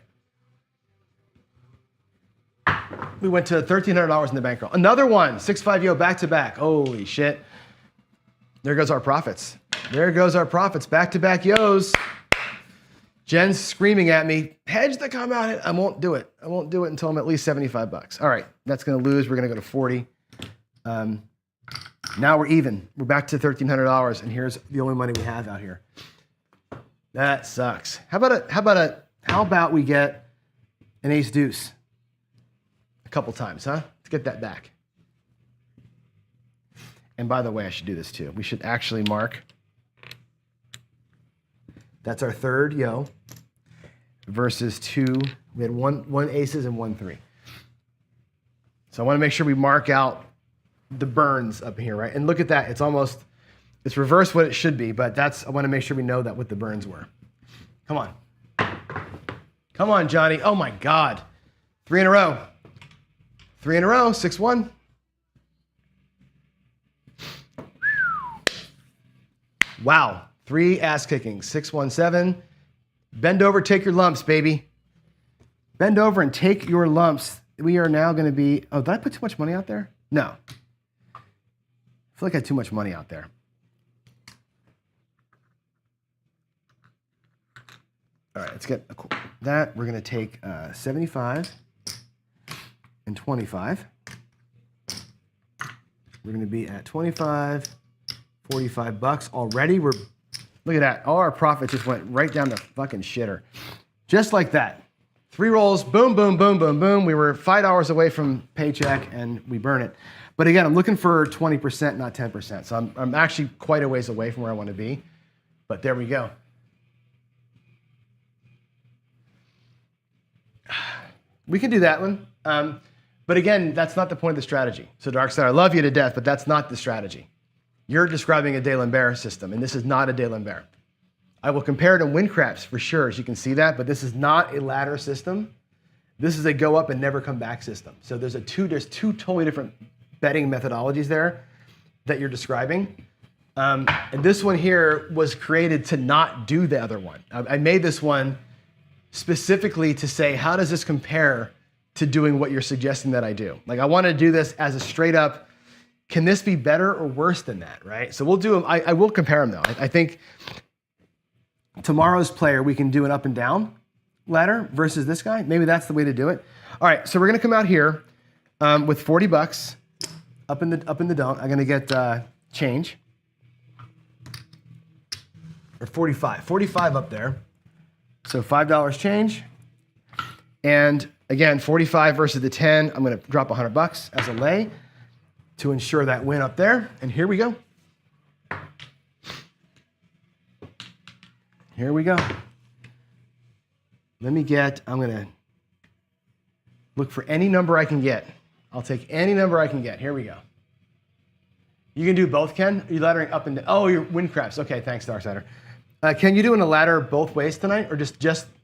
We went to $1,300 in the bankroll. Another one, 6-5 yo, back-to-back. Holy shit. There goes our profits. There goes our profits, back-to-back yos. Jen's screaming at me, hedge the come out. I won't do it. I won't do it until I'm at least $75. All right, that's gonna lose. We're gonna go to 40. Now we're even. We're back to $1,300, and here's the only money we have out here. That sucks. How about we get an ace deuce a couple times, huh? Let's get that back. And by the way, I should do this too. We should actually mark. That's our third yo versus two. We had one aces and 1 3. So I want to make sure we mark out the burns up here, right? And look at that. It's reverse what it should be, but I want to make sure we know that what the burns were. Come on. Come on, Johnny. Oh my God. 3 in a row. 3 in a row, 6-1. Wow. 3 ass kickings, 6-1-7. Bend over, take your lumps, baby. Bend over and take your lumps. We are now going to be, did I put too much money out there? No. I feel like I had too much money out there. All right, let's get that. We're going to take 75 and 25. We're going to be at 25, 45 bucks already. Look at that. All our profit just went right down the fucking shitter. Just like that. 3 rolls, boom, boom, boom, boom, boom. We were $5 away from Paycheck, and we burn it. But again, I'm looking for 20%, not 10%. So I'm actually quite a ways away from where I want to be. But there we go. We can do that one. But again, that's not the point of the strategy. So Darkside, I love you to death, but that's not the strategy. You're describing a De Lambert system, and this is not a De Lambert. I will compare it to win craps for sure, as you can see that, but this is not a ladder system. This is a go up and never come back system. So there's two totally different betting methodologies there that you're describing. And this one here was created to not do the other one. I made this one specifically to say, how does this compare to doing what you're suggesting that I do? Like, I want to do this as a straight up, can this be better or worse than that, right? So we'll do them. I will compare them though. I think tomorrow's player, we can do an up and down ladder versus this guy. Maybe that's the way to do it. All right, so we're gonna come out here with 40 bucks up in the don't. I'm gonna get change. Or 45 up there. So $5 change. And again, 45 versus the 10, I'm gonna drop 100 bucks as a lay to ensure that win up there. And here we go. Here we go. I'm gonna look for any number I can get. I'll take any number I can get. Here we go. You can do both, Ken? Are you laddering up and down? Oh, you're win craps. Okay, thanks, Darksider. Ken, you doing a ladder both ways tonight, or just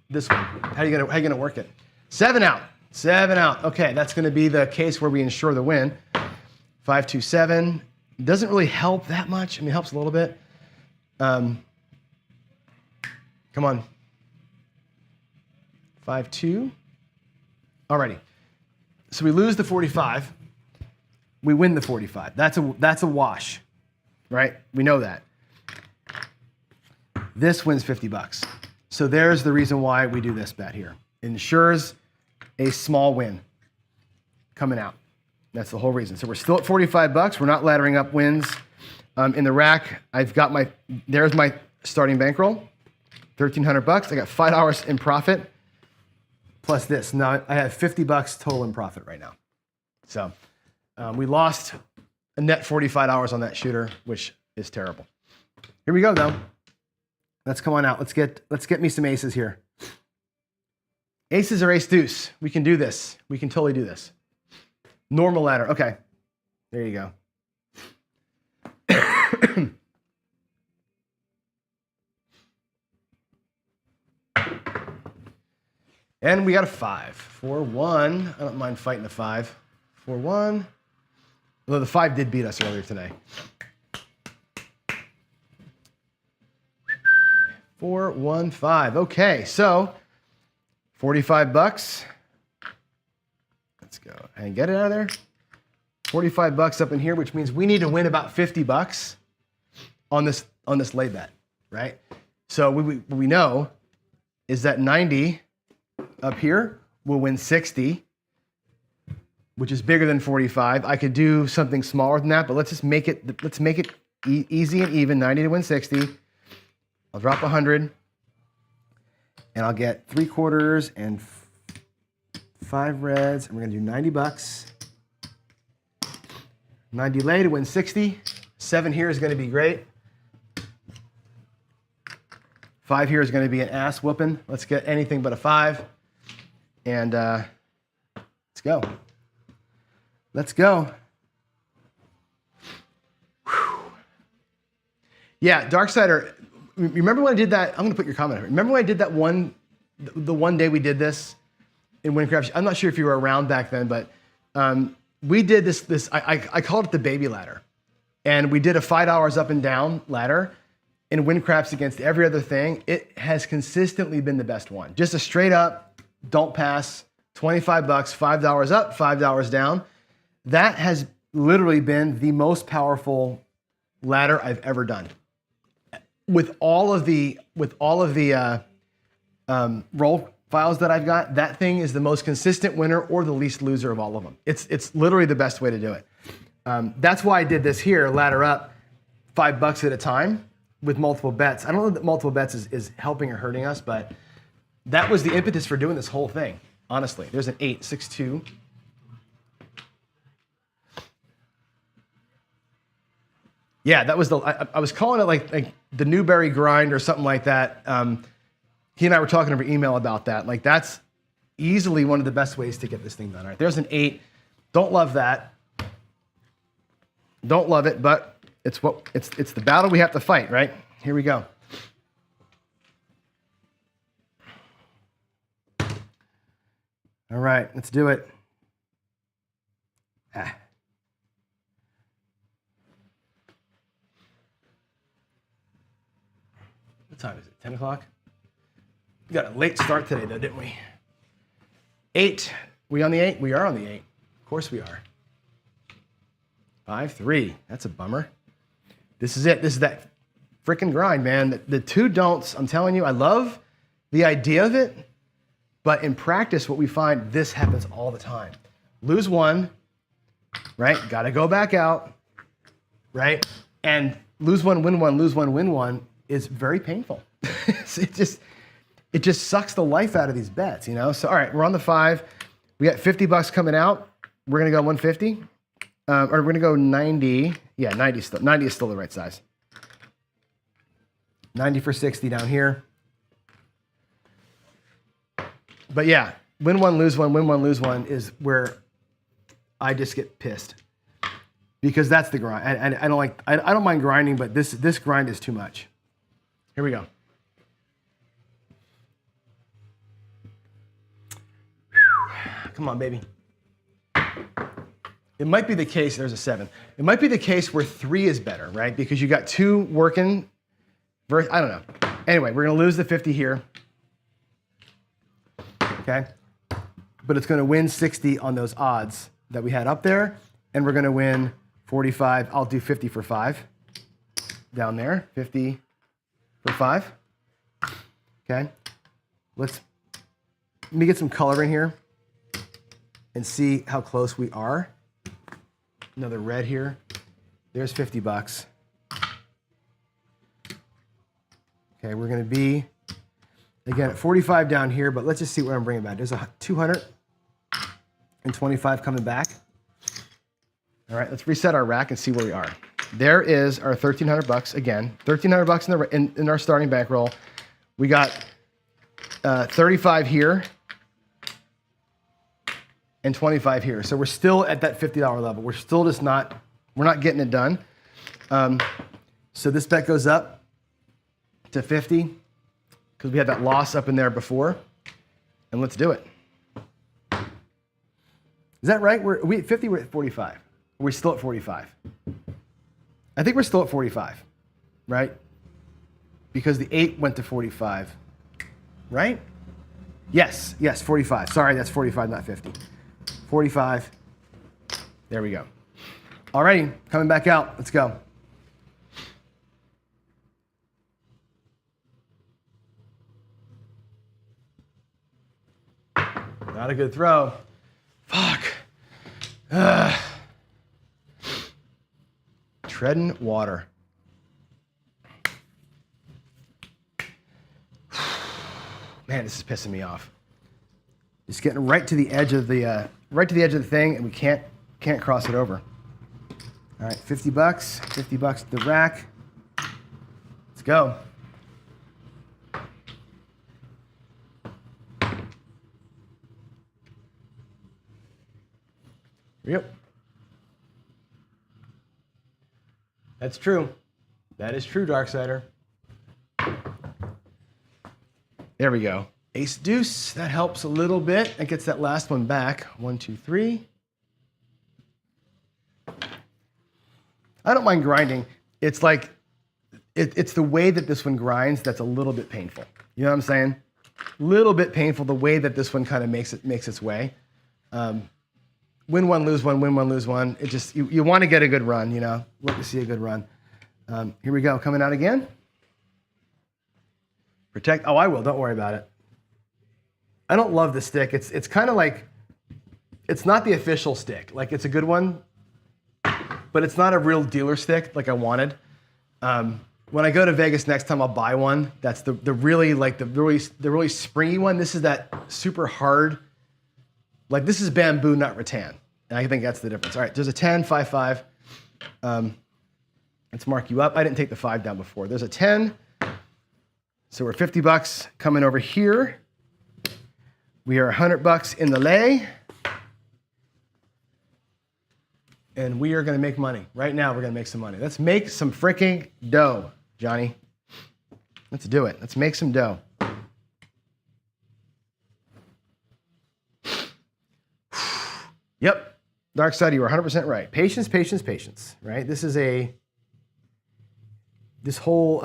this one? How you gonna work it? 7 out. 7 out. Okay, that's gonna be the case where we ensure the win. 5, 2, 7. Doesn't really help that much. I mean, it helps a little bit. Come on. 5, 2. Alrighty. So we lose the 45. We win the 45. That's a wash, right? We know that. This wins 50 bucks. So there's the reason why we do this bet here. It ensures a small win coming out. That's the whole reason. So we're still at 45 bucks. We're not laddering up wins in the rack. There's my starting bankroll, 1,300 bucks. I got $5 in profit plus this. Now I have 50 bucks total in profit right now. So We lost a net $45 on that shooter, which is terrible. Here we go, though. Let's come on out. Let's get me some aces here. Aces or ace deuce. We can do this. We can totally do this. Normal ladder. Okay. There you go. And we got a 5. 4-1. I don't mind fighting the 5. 4-1. Although the 5 did beat us earlier today. 4-1-5. Okay, so 45 bucks. Let's go and get it out of there. 45 bucks up in here, which means we need to win about 50 bucks on this lay bet, right? So what we know is that 90 up here will win 60, which is bigger than 45. I could do something smaller than that, but let's make it easy and even. 90 to win 60. I'll drop 100, and I'll get 3 quarters and 5 reds, and we're gonna do 90 bucks. 90 lay to win 60. 7 here is gonna be great. 5 here is gonna be an ass whooping. Let's get anything but a 5. And let's go. Let's go. Whew. Yeah, Darksider, remember when I did that? I'm gonna put your comment here. Remember when I did that the one day we did this in Crapsee? I'm not sure if you were around back then, but we did this. I called it the baby ladder. And we did a $5 up and down ladder in Crapsee against every other thing. It has consistently been the best one. Just a straight up, don't pass, 25 bucks, $5 up, $5 down. That has literally been the most powerful ladder I've ever done. With all of the roll files that I've got, that thing is the most consistent winner or the least loser of all of them. It's literally the best way to do it. That's why I did this here, ladder up, $5 at a time with multiple bets. I don't know that multiple bets is helping or hurting us, but that was the impetus for doing this whole thing, honestly. There's an 8, 6, 2. Yeah, that was I was calling it like the Newberry grind or something like that. He and I were talking over email about that. Like, that's easily one of the best ways to get this thing done. All right, there's an 8. Don't love that. Don't love it, but it's the battle we have to fight, right? Here we go. All right, let's do it. What time is it? 10 o'clock? We got a late start today, though, didn't we? 8. We on the 8? We are on the 8. Of course we are. 5-3. That's a bummer. This is it. This is that freaking grind, man. The 2 don'ts, I'm telling you, I love the idea of it, but in practice, what we find, this happens all the time. Lose 1, right? Got to go back out, right? And lose 1, win 1, lose 1, win 1 is very painful. It just sucks the life out of these bets, you know? So, all right, we're on the 5. We got 50 bucks coming out. We're going to go 150. Or we're going to go 90. Yeah, 90 still. 90 is still the right size. 90 for 60 down here. But yeah, win 1, lose 1, win 1, lose 1 is where I just get pissed. Because that's the grind. And I don't mind grinding, but this grind is too much. Here we go. Come on, baby. It might be the case, there's a 7. It might be the case where 3 is better, right? Because you got 2 working, I don't know. Anyway, we're gonna lose the 50 here. Okay? But it's gonna win 60 on those odds that we had up there, and we're gonna win 45. I'll do 50 for 5 down there, 50 for 5. Okay? Let me get some color in here and see how close we are. Another red here. There's 50 bucks. Okay, we're gonna be, again, at 45 down here, but let's just see what I'm bringing back. There's a 225 coming back. All right, let's reset our rack and see where we are. There is our 1,300 bucks again. 1,300 bucks in our starting bankroll. We got 35 here and 25 here. So we're still at that $50 level. We're still just not, we're not getting it done. So this bet goes up to 50 because we had that loss up in there before. And let's do it. Is that right? We at 50, we're at 45. We're still at 45. I think we're still at 45, right? Because the 8 went to 45, right? Yes, 45. Sorry, that's 45, not 50. 45. There we go. All righty, coming back out. Let's go. Not a good throw. Fuck. Treading water. Man, this is pissing me off. Just getting right to the edge of the thing, and we can't cross it over. All right, 50 bucks. 50 bucks to the rack. Let's go. Yep. That's true. That is true, Darksider. There we go. Ace deuce. That helps a little bit. That gets that last one back. 1, 2, 3. I don't mind grinding. It's like, it's the way that this one grinds that's a little bit painful. You know what I'm saying? A little bit painful the way that this one kind of makes its way. Win one, lose one, win one, lose one. It just, you want to get a good run, you know? Look to see a good run. Here we go, coming out again. Protect, oh, I will, don't worry about it. I don't love the stick. It's kind of like, it's not the official stick. Like, it's a good one, but it's not a real dealer stick like I wanted. When I go to Vegas next time, I'll buy one. That's the really springy one. This is that super hard, like this is bamboo, not rattan. And I think that's the difference. All right, there's a 10, 5, 5. Let's mark you up. I didn't take the 5 down before. There's a 10. So we're 50 bucks coming over here. We are 100 bucks in the lay. And we are gonna make money. Right now, we're gonna make some money. Let's make some freaking dough, Johnny. Let's do it. Let's make some dough. Yep. Dark side, you were 100% right. Patience, patience, patience, right? This whole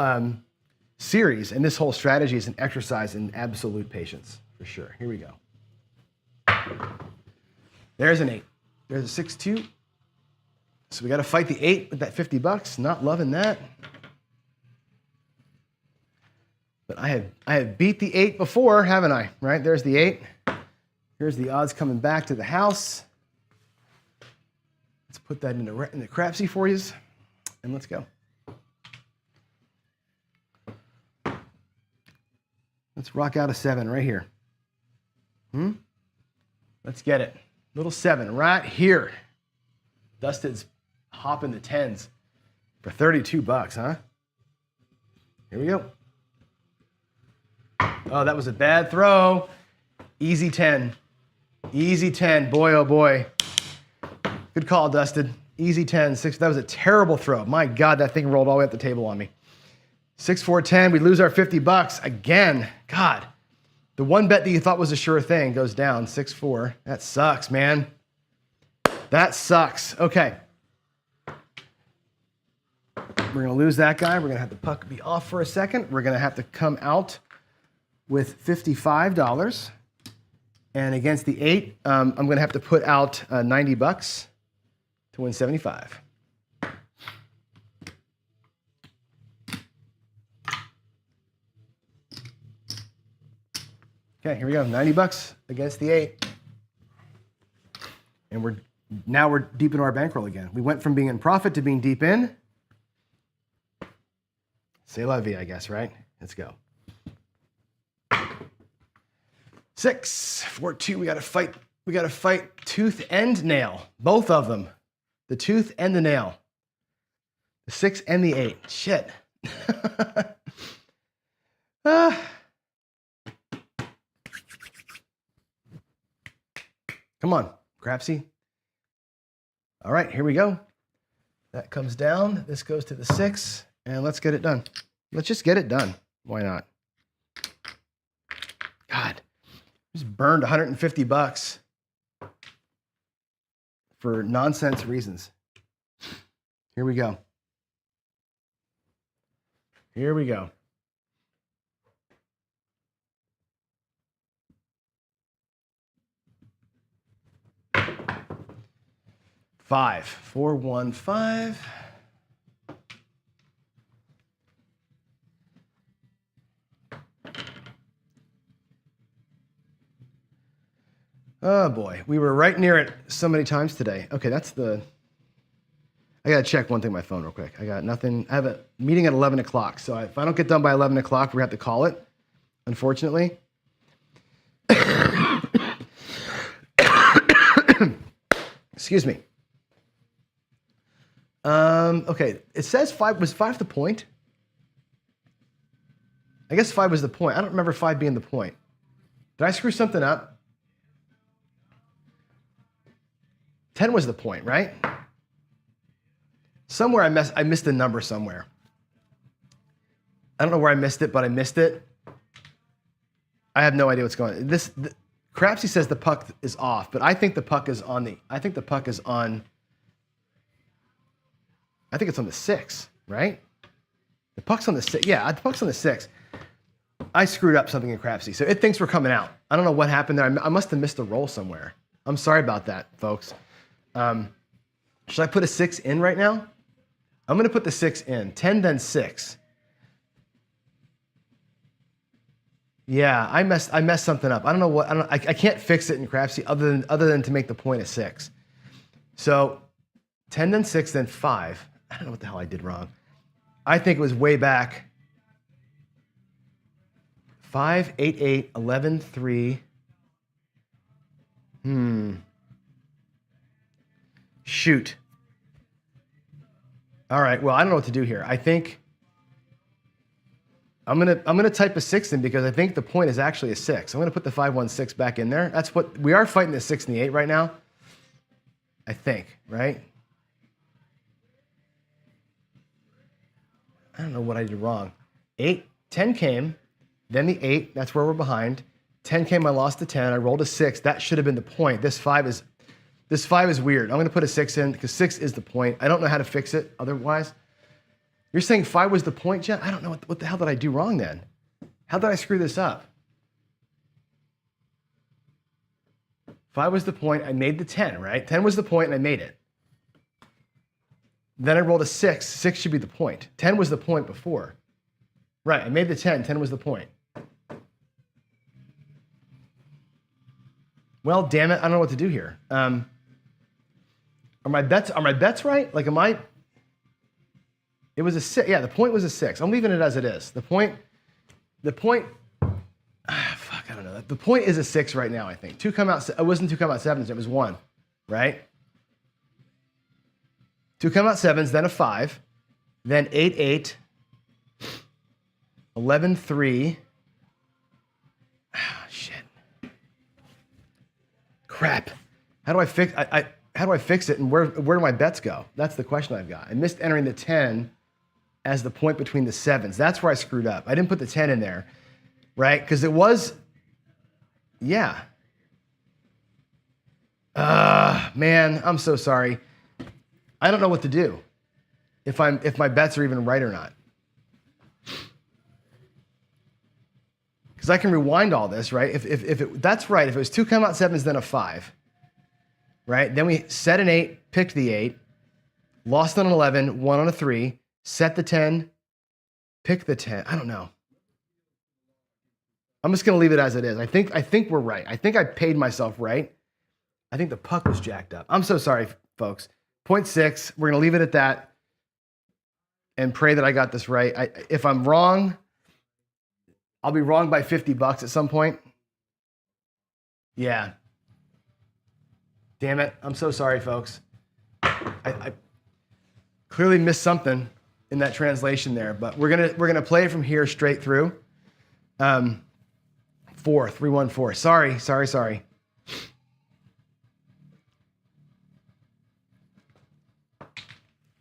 series and this whole strategy is an exercise in absolute patience, for sure. Here we go. There's an 8. There's a 6-2. So we got to fight the 8 with that 50 bucks. Not loving that. But I have beat the 8 before, haven't I? Right? There's the 8. Here's the odds coming back to the house. Let's put that in the Crapsee for you, and let's go. Let's rock out a 7 right here. Let's get it. Little 7 right here. Dusted's hopping the 10s for 32 bucks, huh? Here we go. Oh, that was a bad throw. Easy 10. Easy 10. Boy, oh boy. Good call, Dusted. Easy 10. 6. That was a terrible throw. My God, that thing rolled all the way up the table on me. 6, 4, 10. We lose our 50 bucks again. God. The one bet that you thought was a sure thing goes down. 6, 4. That sucks, man. That sucks. Okay. We're going to lose that guy. We're going to have the puck be off for a second. We're going to have to come out with $55. And against the 8, I'm going to have to put out 90 bucks to win 75. Okay, here we go. 90 bucks against the 8. And we're deep into our bankroll again. We went from being in profit to being deep in. C'est la vie, I guess, right? Let's go. 6, 4, 2. We got to fight tooth and nail, both of them. The tooth and the nail. The 6 and the 8. Shit. Ah. Come on, Crapsee. All right, here we go. That comes down. This goes to the 6, and let's get it done. Let's just get it done. Why not? God, just burned $150 for nonsense reasons. Here we go. Here we go. Five, 4, 1, 5. Oh boy, we were right near it so many times today. Okay, that's the. I gotta check one thing on my phone real quick. I got nothing. I have a meeting at 11 o'clock, so if I don't get done by 11 o'clock, we have to call it, unfortunately. Excuse me. Okay, it says 5 was 5 the point. I guess 5 was the point. I don't remember 5 being the point. Did I screw something up? 10 was the point, right? Somewhere I missed a number somewhere. I don't know where I missed it, but I missed it. I have no idea what's going on. Crapsee says the puck is off, but I think the puck is on the. I think the puck is on. I think it's on the 6, right? The puck's on the 6. Yeah, the puck's on the 6. I screwed up something in Crapsee, so it thinks we're coming out. I don't know what happened there. I must have missed a roll somewhere. I'm sorry about that, folks. Should I put a 6 in right now? I'm going to put the 6 in. 10, then 6. Yeah, I messed something up. I don't know what. I can't fix it in Crapsee other than to make the point a 6. So 10, then 6, then 5. I don't know what the hell I did wrong. I think it was way back. 5, 8, 8, 11, 3. Shoot. All right. Well, I don't know what to do here. I think I'm gonna type a 6 in because I think the point is actually a 6. I'm gonna put the 5, 1, 6 back in there. That's what we are fighting, the 6 and the 8 right now. I think, right? I don't know what I did wrong. 10 came, then the 8. That's where we're behind. 10 came. I lost the 10. I rolled a 6. That should have been the point. This 5 is weird. I'm going to put a 6 in because 6 is the point. I don't know how to fix it otherwise. You're saying 5 was the point, Jen? I don't know. What the hell did I do wrong then? How did I screw this up? 5 was the point. I made the 10, right? 10 was the point, and I made it. Then I rolled a 6. 6 should be the point. 10 was the point before. Right, I made the 10. 10 was the point. Well, damn it, I don't know what to do here. Are my bets right? Like, am I? It was a 6. Yeah, the point was a 6. I'm leaving it as it is. The point. Fuck, I don't know. The point is a 6 right now, I think. It wasn't 2 come out 7s. It was 1, right? 2 come out 7s, then a 5, then 8, 8, 11, 3. Shit. Crap. How do I fix? How do I fix it? And where do my bets go? That's the question I've got. I missed entering the 10 as the point between the 7s. That's where I screwed up. I didn't put the 10 in there, right? Because it was, yeah. Man, I'm so sorry. I don't know what to do if my bets are even right or not. Because I can rewind all this, right? That's right. If it was 2 come out 7s, then a 5, right? Then we set an 8, picked the 8, lost on an 11, won on a 3, set the 10, picked the 10. I don't know. I'm just going to leave it as it is. I think we're right. I think I paid myself right. I think the puck was jacked up. I'm so sorry, folks. 0.6. We're going to leave it at that and pray that I got this right. If I'm wrong, I'll be wrong by $50 at some point. Yeah. Damn it. I'm so sorry, folks. I clearly missed something in that translation there, but we're gonna play it from here straight through. 314. Sorry.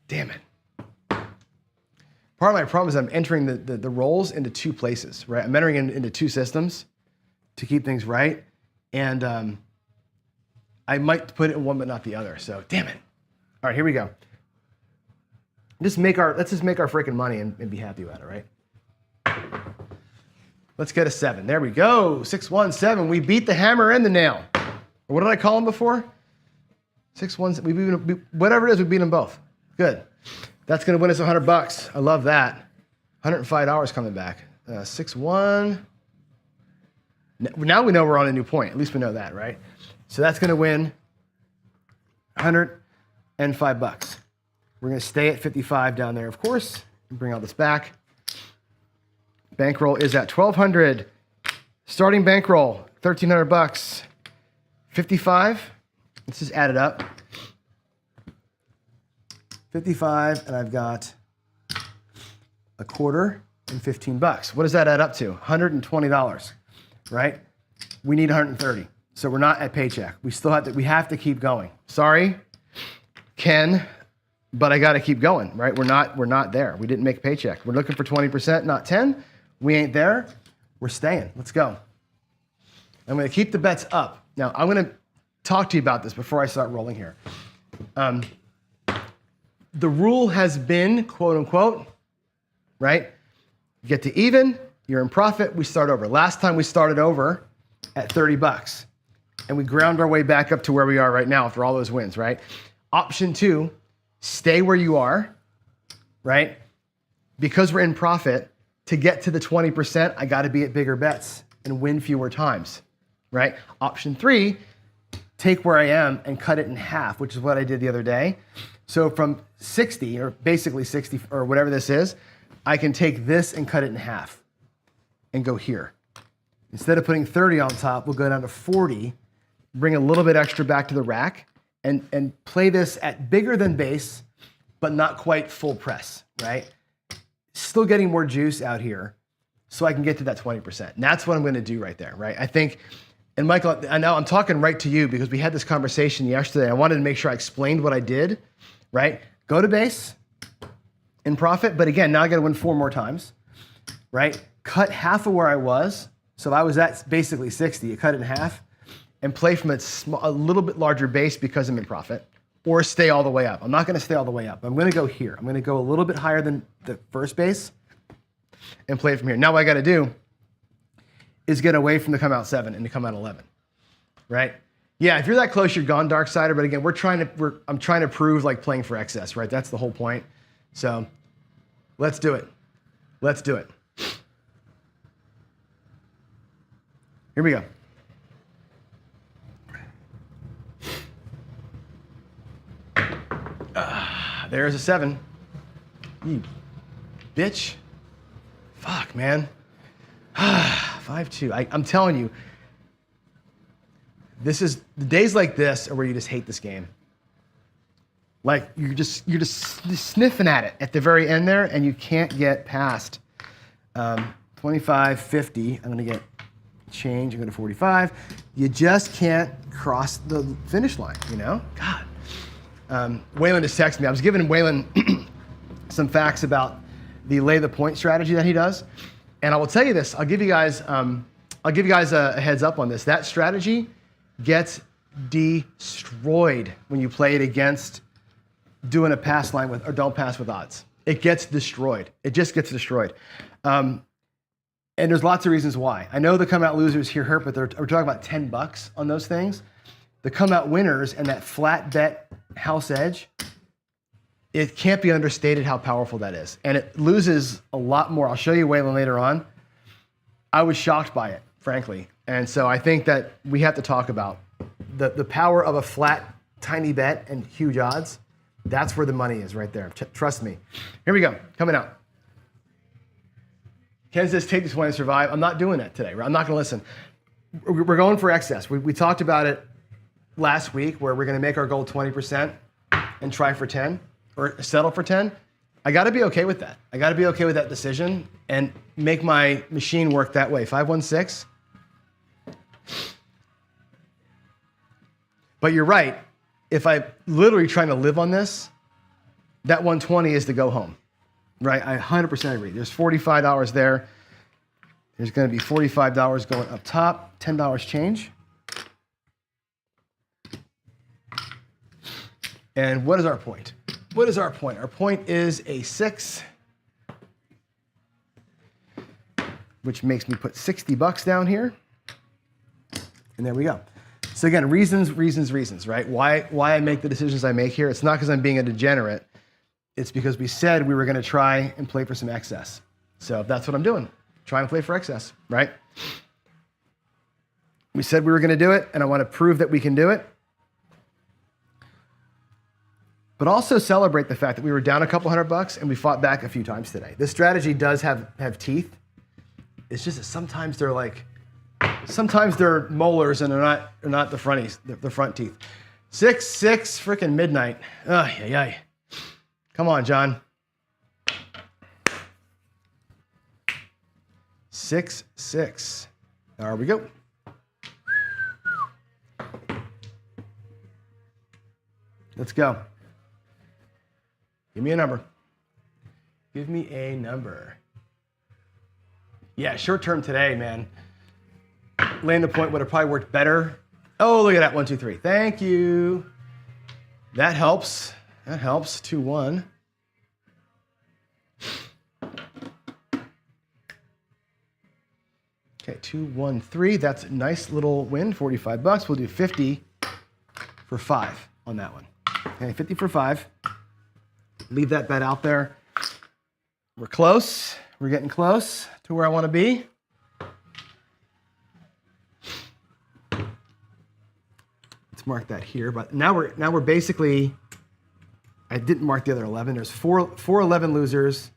Damn it. Part of my problem is I'm entering the roles into two places, right? I'm entering into two systems to keep things right. And I might put it in one but not the other. So damn it. All right, here we go. Let's just make our freaking money and be happy about it, right? Let's get a 7. There we go. 617. We beat the hammer and the nail. Or what did I call them before? 617. Whatever it is, we beat them both. Good. That's going to win us $100. I love that. $105 coming back. 6-1. Now we know we're on a new point. At least we know that, right? So that's going to win $105. We're going to stay at 55 down there, of course, and bring all this back. Bankroll is at 1,200. Starting bankroll, $1,300. 55. Let's just add it up. 55, and I've got a quarter and $15. What does that add up to? $120, right? We need 130, so we're not at Paycheck. We have to keep going. Sorry, Ken, but I got to keep going, right? We're not there. We didn't make Paycheck. We're looking for 20%, not 10. We ain't there. We're staying. Let's go. I'm going to keep the bets up. Now, I'm going to talk to you about this before I start rolling here. The rule has been, quote unquote, right? Get to even, you're in profit, we start over. Last time we started over at $30, and we ground our way back up to where we are right now after all those wins, right? Option 2, stay where you are, right? Because we're in profit, to get to the 20%, I gotta be at bigger bets and win fewer times, right? Option 3, take where I am and cut it in half, which is what I did the other day. So from 60, or basically 60, or whatever this is, I can take this and cut it in half and go here. Instead of putting 30 on top, we'll go down to 40, bring a little bit extra back to the rack, and play this at bigger than base, but not quite full press, right? Still getting more juice out here so I can get to that 20%. And that's what I'm gonna do right there, right? I think, and Michael, I know I'm talking right to you because we had this conversation yesterday. I wanted to make sure I explained what I did, right? Go to base in profit, but again, now I gotta win 4 more times, right? Cut half of where I was. So if I was at basically 60, you cut it in half and play from a little bit larger base because I'm in profit, or stay all the way up. I'm not gonna stay all the way up. I'm gonna go here. I'm gonna go a little bit higher than the first base and play it from here. Now what I gotta do is get away from the come out 7 and to come out 11, right? Yeah, if you're that close, you're gone, dark sider. But again, I'm trying to prove like playing for excess, right? That's the whole point. So let's do it. Let's do it. Here we go. There's a 7. You bitch. Fuck, man. 5-2. I'm telling you, this is the days like this are where you just hate this game. Like you're just sniffing at it at the very end there, and you can't get past 25, 50. I'm gonna get change. I'm gonna 45. You just can't cross the finish line. You know, God. Waylon just texted me. I was giving Waylon some facts about the lay the point strategy that he does, and I will tell you this. I'll give you guys a heads up on this. That strategy gets destroyed when you play it against doing a pass line with or don't pass with odds. It gets destroyed. It just gets destroyed. And there's lots of reasons why. I know the come out losers here hurt, but we're talking about $10 on those things. The come out winners and that flat bet house edge, it can't be understated how powerful that is. And it loses a lot more. I'll show you Waylon later on. I was shocked by it, frankly. And so I think that we have to talk about the power of a flat, tiny bet and huge odds. That's where the money is right there. Trust me. Here we go, coming out. Ken says, take this one and survive. I'm not doing that today. I'm not gonna listen. We're going for excess. We talked about it last week where we're gonna make our goal 20%. and try for 10 or settle for 10, I got to be okay with that. I got to be okay with that decision and make my machine work that way. 516. But you're right. If I'm literally trying to live on this, that 120 is to go home, right? I 100% agree. There's $45 there. There's going to be $45 going up top, $10 change. And what is our point? What is our point? Our point is a 6, which makes me put $60 down here. And there we go. So again, reasons, right? Why I make the decisions I make here. It's not because I'm being a degenerate. It's because we said we were going to try and play for some excess. So that's what I'm doing. Try and play for excess, right? We said we were going to do it, and I want to prove that we can do it. But also celebrate the fact that we were down a couple $100 and we fought back a few times today. This strategy does have teeth. It's just that sometimes they're molars and they're not the fronties, the front teeth. 6 freaking midnight. Ay. Come on, John. 6. There we go. Let's go. Give me a number. Give me a number. Yeah, short term today, man. Laying the point would have probably worked better. Oh, look at that. 1, 2, 3. Thank you. That helps. 2-1. Okay, 2, 1, 3. That's a nice little win. $45. We'll do 50 for 5 on that one. Okay, 50 for 5. Leave that bet out there. We're close. We're getting close to where I want to be. Let's mark that here. But now we're basically. I didn't mark the other 11. There's four 11 losers,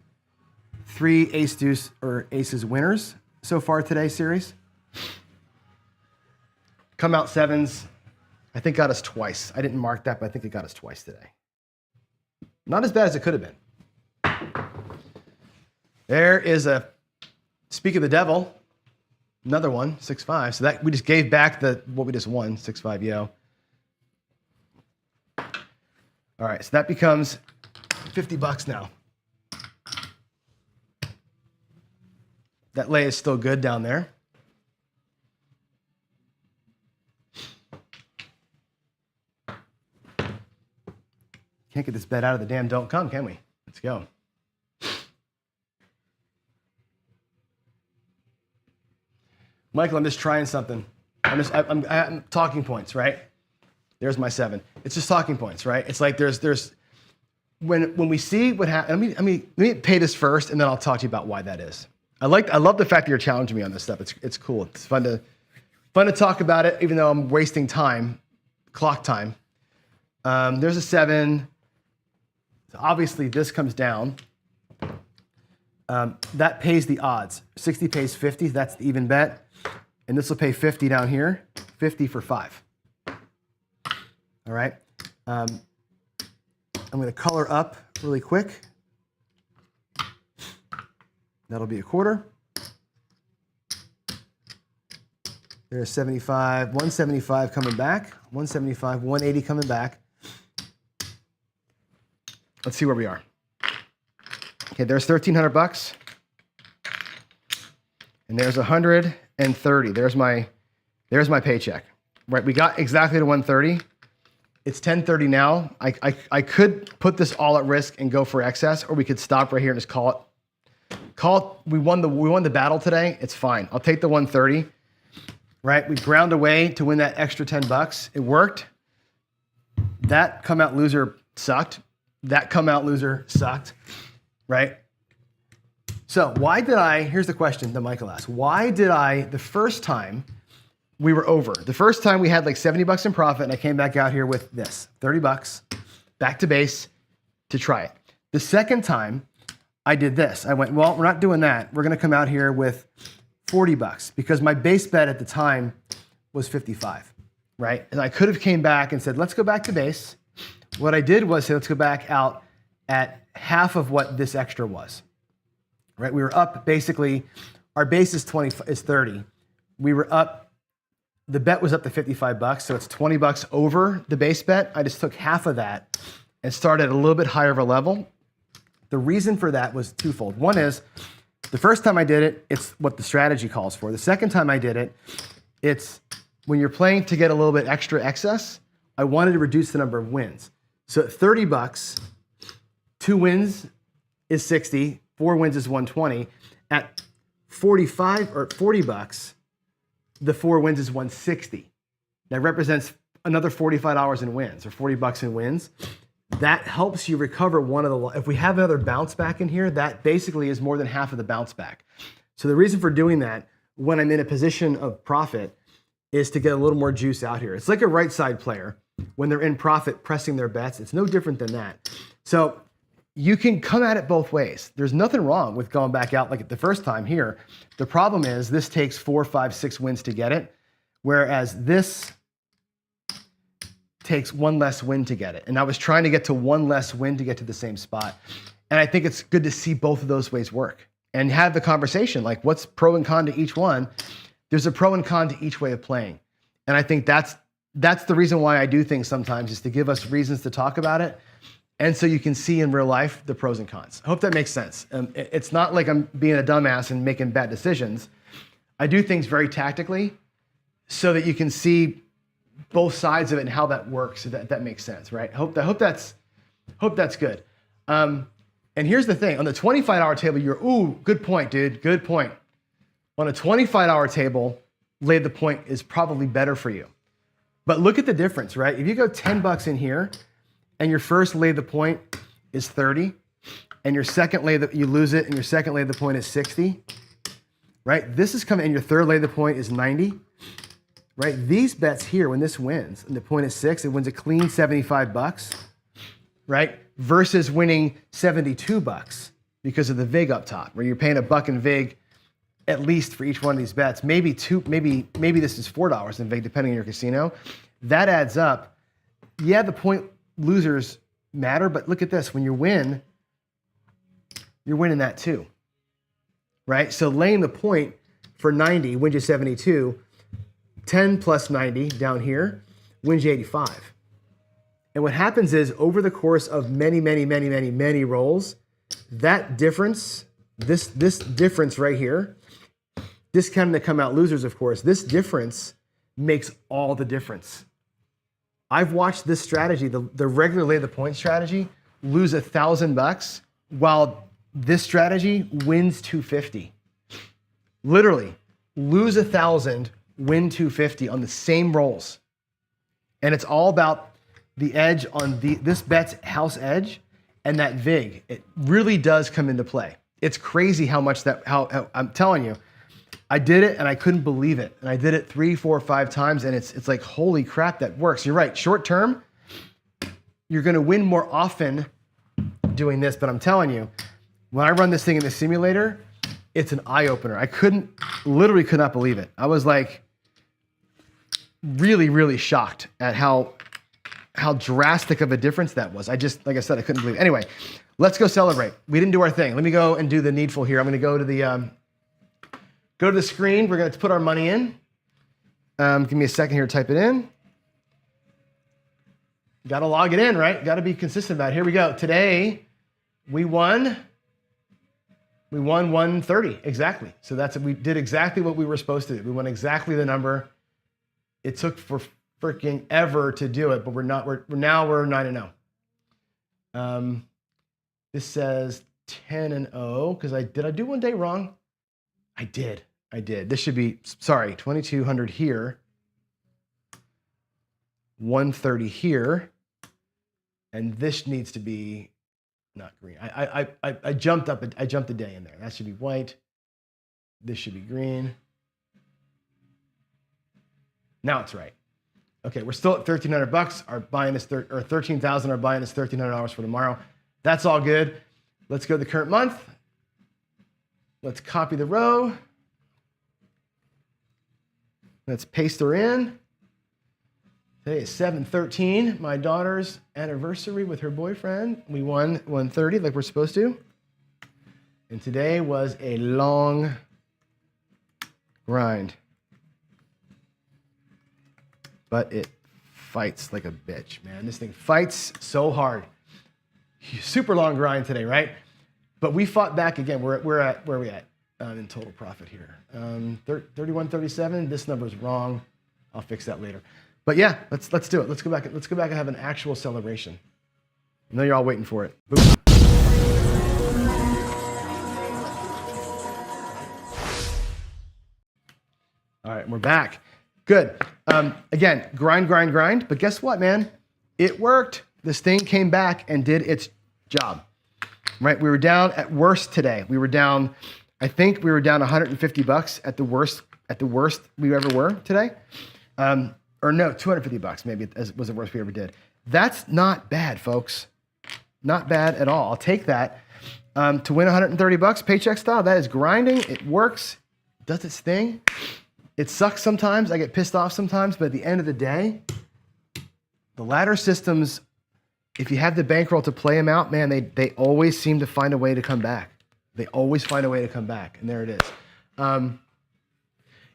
3 ace deuce or aces winners so far today series. Come out 7s. I think got us twice. I didn't mark that, but I think it got us twice today. Not as bad as it could have been. There is speak of the devil, another one, 6-5. So that we just gave back what we just won, 6-5, yo. All right, so that becomes $50 now. That lay is still good down there. Can't get this bet out of the damn don't come, can we? Let's go. Michael, I'm just trying something. I'm talking points, right? There's my 7. It's just talking points, right? It's like there's when we see what happens. Let me pay this first, and then I'll talk to you about why that is. I love the fact that you're challenging me on this stuff. It's cool. It's fun to talk about it, even though I'm wasting time, clock time. There's a 7. So obviously, this comes down. That pays the odds. 60 pays 50. That's the even bet. And this will pay 50 down here. 50 for 5. All right. I'm going to color up really quick. That'll be a quarter. There's 75, 175 coming back. 175, 180 coming back. Let's see where we are. Okay, there's $1,300. And there's 130. There's my paycheck. Right, we got exactly to 130. It's 10:30 now. I could put this all at risk and go for excess, or we could stop right here and just call it. We won the battle today. It's fine. I'll take the 130. Right, we ground away to win that extra $10. It worked. That come out loser sucked. That come out loser sucked. Right? So here's the question that Michael asked. Why did the first time we were over, the first time we had like $70 in profit and I came back out here with this, $30, back to base to try it. The second time I did this, I went, well, we're not doing that. We're gonna come out here with $40 because my base bet at the time was 55, right? And I could have came back and said, let's go back to base. What I did was, say, let's go back out at half of what this extra was, right? We were up basically, our base is 30. We were up, the bet was up to 55 bucks, so it's 20 bucks over the base bet. I just took half of that and started at a little bit higher of a level. The reason for that was twofold. One is, the first time I did it, it's what the strategy calls for. The second time I did it, it's when you're playing to get a little bit extra excess, I wanted to reduce the number of wins. So at 30 bucks, 2 wins is 60, 4 wins is 120. At 45 or 40 bucks, the 4 wins is 160. That represents another $45 in wins, or 40 bucks in wins. That helps you recover one of the, if we have another bounce back in here, that basically is more than half of the bounce back. So the reason for doing that when I'm in a position of profit is to get a little more juice out here. It's like a right side player when they're in profit pressing their bets. It's no different than that. So you can come at it both ways. There's nothing wrong with going back out like the first time here. The problem is this takes 4, 5, 6 wins to get it, whereas this takes 1 less win to get it. And I was trying to get to 1 less win to get to the same spot. And I think it's good to see both of those ways work and have the conversation, like what's pro and con to each one. There's a pro and con to each way of playing. And I think that's the reason why I do things sometimes, is to give us reasons to talk about it. And so you can see in real life the pros and cons. I hope that makes sense. It's not like I'm being a dumbass and making bad decisions. I do things very tactically so that you can see both sides of it and how that works. So that makes sense, right? Hope that's good. And here's the thing: on the $25 table, good point, dude. Good point. On a $25 table, lay the point is probably better for you. But look at the difference, right? If you go 10 bucks in here, and your first lay the point is 30, and your second you lose it, and your second lay the point is 60, right? This is coming, and your third lay the point is 90. Right? These bets here, when this wins, and the point is 6, it wins a clean 75 bucks, right? Versus winning 72 bucks because of the vig up top, where you're paying $1 in vig at least for each one of these bets. Maybe this is $4 in vig, depending on your casino. That adds up. Yeah, the point losers matter, but look at this. When you win, you're winning that too, right? So laying the point for 90 wins you 72. 10 plus 90 down here wins you 85. And what happens is, over the course of many rolls, that difference, this difference right here, discounting the come out losers, of course, this difference makes all the difference. I've watched this strategy, the regular lay the point strategy, lose $1,000 while this strategy wins 250. Literally, lose 1,000, win 250 on the same rolls. And it's all about the edge on this bet's house edge and that vig. It really does come into play. It's crazy how I'm telling you, I did it and I couldn't believe it. And I did it 3, 4, 5 times, and it's like, holy crap, that works. You're right, short term, you're gonna win more often doing this, but I'm telling you, when I run this thing in the simulator, it's an eye opener. I literally could not believe it. I was like, really shocked at how drastic of a difference that was. Like I said, I couldn't believe it. Anyway, let's go celebrate. We didn't do our thing. Let me go and do the needful here. I'm gonna go to the screen. We're gonna put our money in. Give me a second here to type it in. Gotta log it in, right? Gotta be consistent about it. Here we go. Today, we won 130, exactly. So we did exactly what we were supposed to do. We won exactly the number. It took for freaking ever to do it, but we're 9-0. This says 10-0, because did I do one day wrong? I did. This should be, 2,200 here, 130 here, and this needs to be not green. I jumped a day in there. That should be white. This should be green. Now it's right. Okay, we're still at $1,300. Our buy-in is or $13,000. Our buy-in is $1,300 for tomorrow. That's all good. Let's go to the current month. Let's copy the row. Let's paste her in. Today is 7/13, my daughter's anniversary with her boyfriend. We won 130 like we're supposed to. And today was a long grind. But it fights like a bitch, man. This thing fights so hard. Super long grind today, right? But we fought back again. We're at, where are we at in total profit here? 31.37. This number is wrong. I'll fix that later. But yeah, let's do it. Let's go back and have an actual celebration. I know you're all waiting for it. Boom. All right, we're back. Good. Again, grind. But guess what, man? It worked. This thing came back and did its job. Right? We were down at worst today. We were down, I think we were down $150 at the worst we ever were today. Or no, $250 maybe was the worst we ever did. That's not bad, folks. Not bad at all. I'll take that. To win $130, paycheck style, that is grinding. It works. It does its thing. It sucks sometimes. I get pissed off sometimes, but at the end of the day, the ladder systems, if you have the bankroll to play them out, man, they always seem to find a way to come back. They always find a way to come back, and there it is.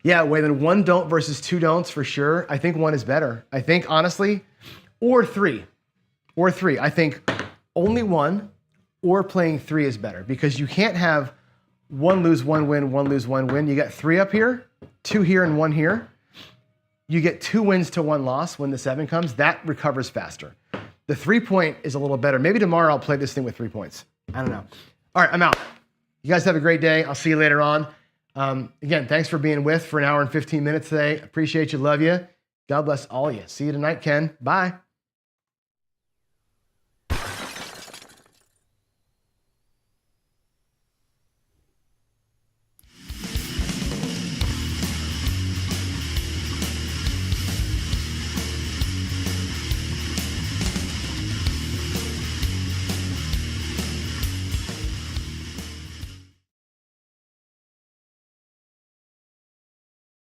Yeah, Waylon, 1 don't versus 2 don'ts for sure. I think 1 is better. I think, honestly, or 3. I think only 1 or playing 3 is better because you can't have 1 lose, 1 win, 1 lose, 1 win. You got 3 up here, 2 here, and 1 here. You get 2 wins to 1 loss when the 7 comes. That recovers faster. The 3-point is a little better. Maybe tomorrow I'll play this thing with 3 points. I don't know. All right, I'm out. You guys have a great day. I'll see you later on. Again, thanks for being with for an hour and 15 minutes today. Appreciate you. Love you. God bless all of you. See you tonight, Ken. Bye.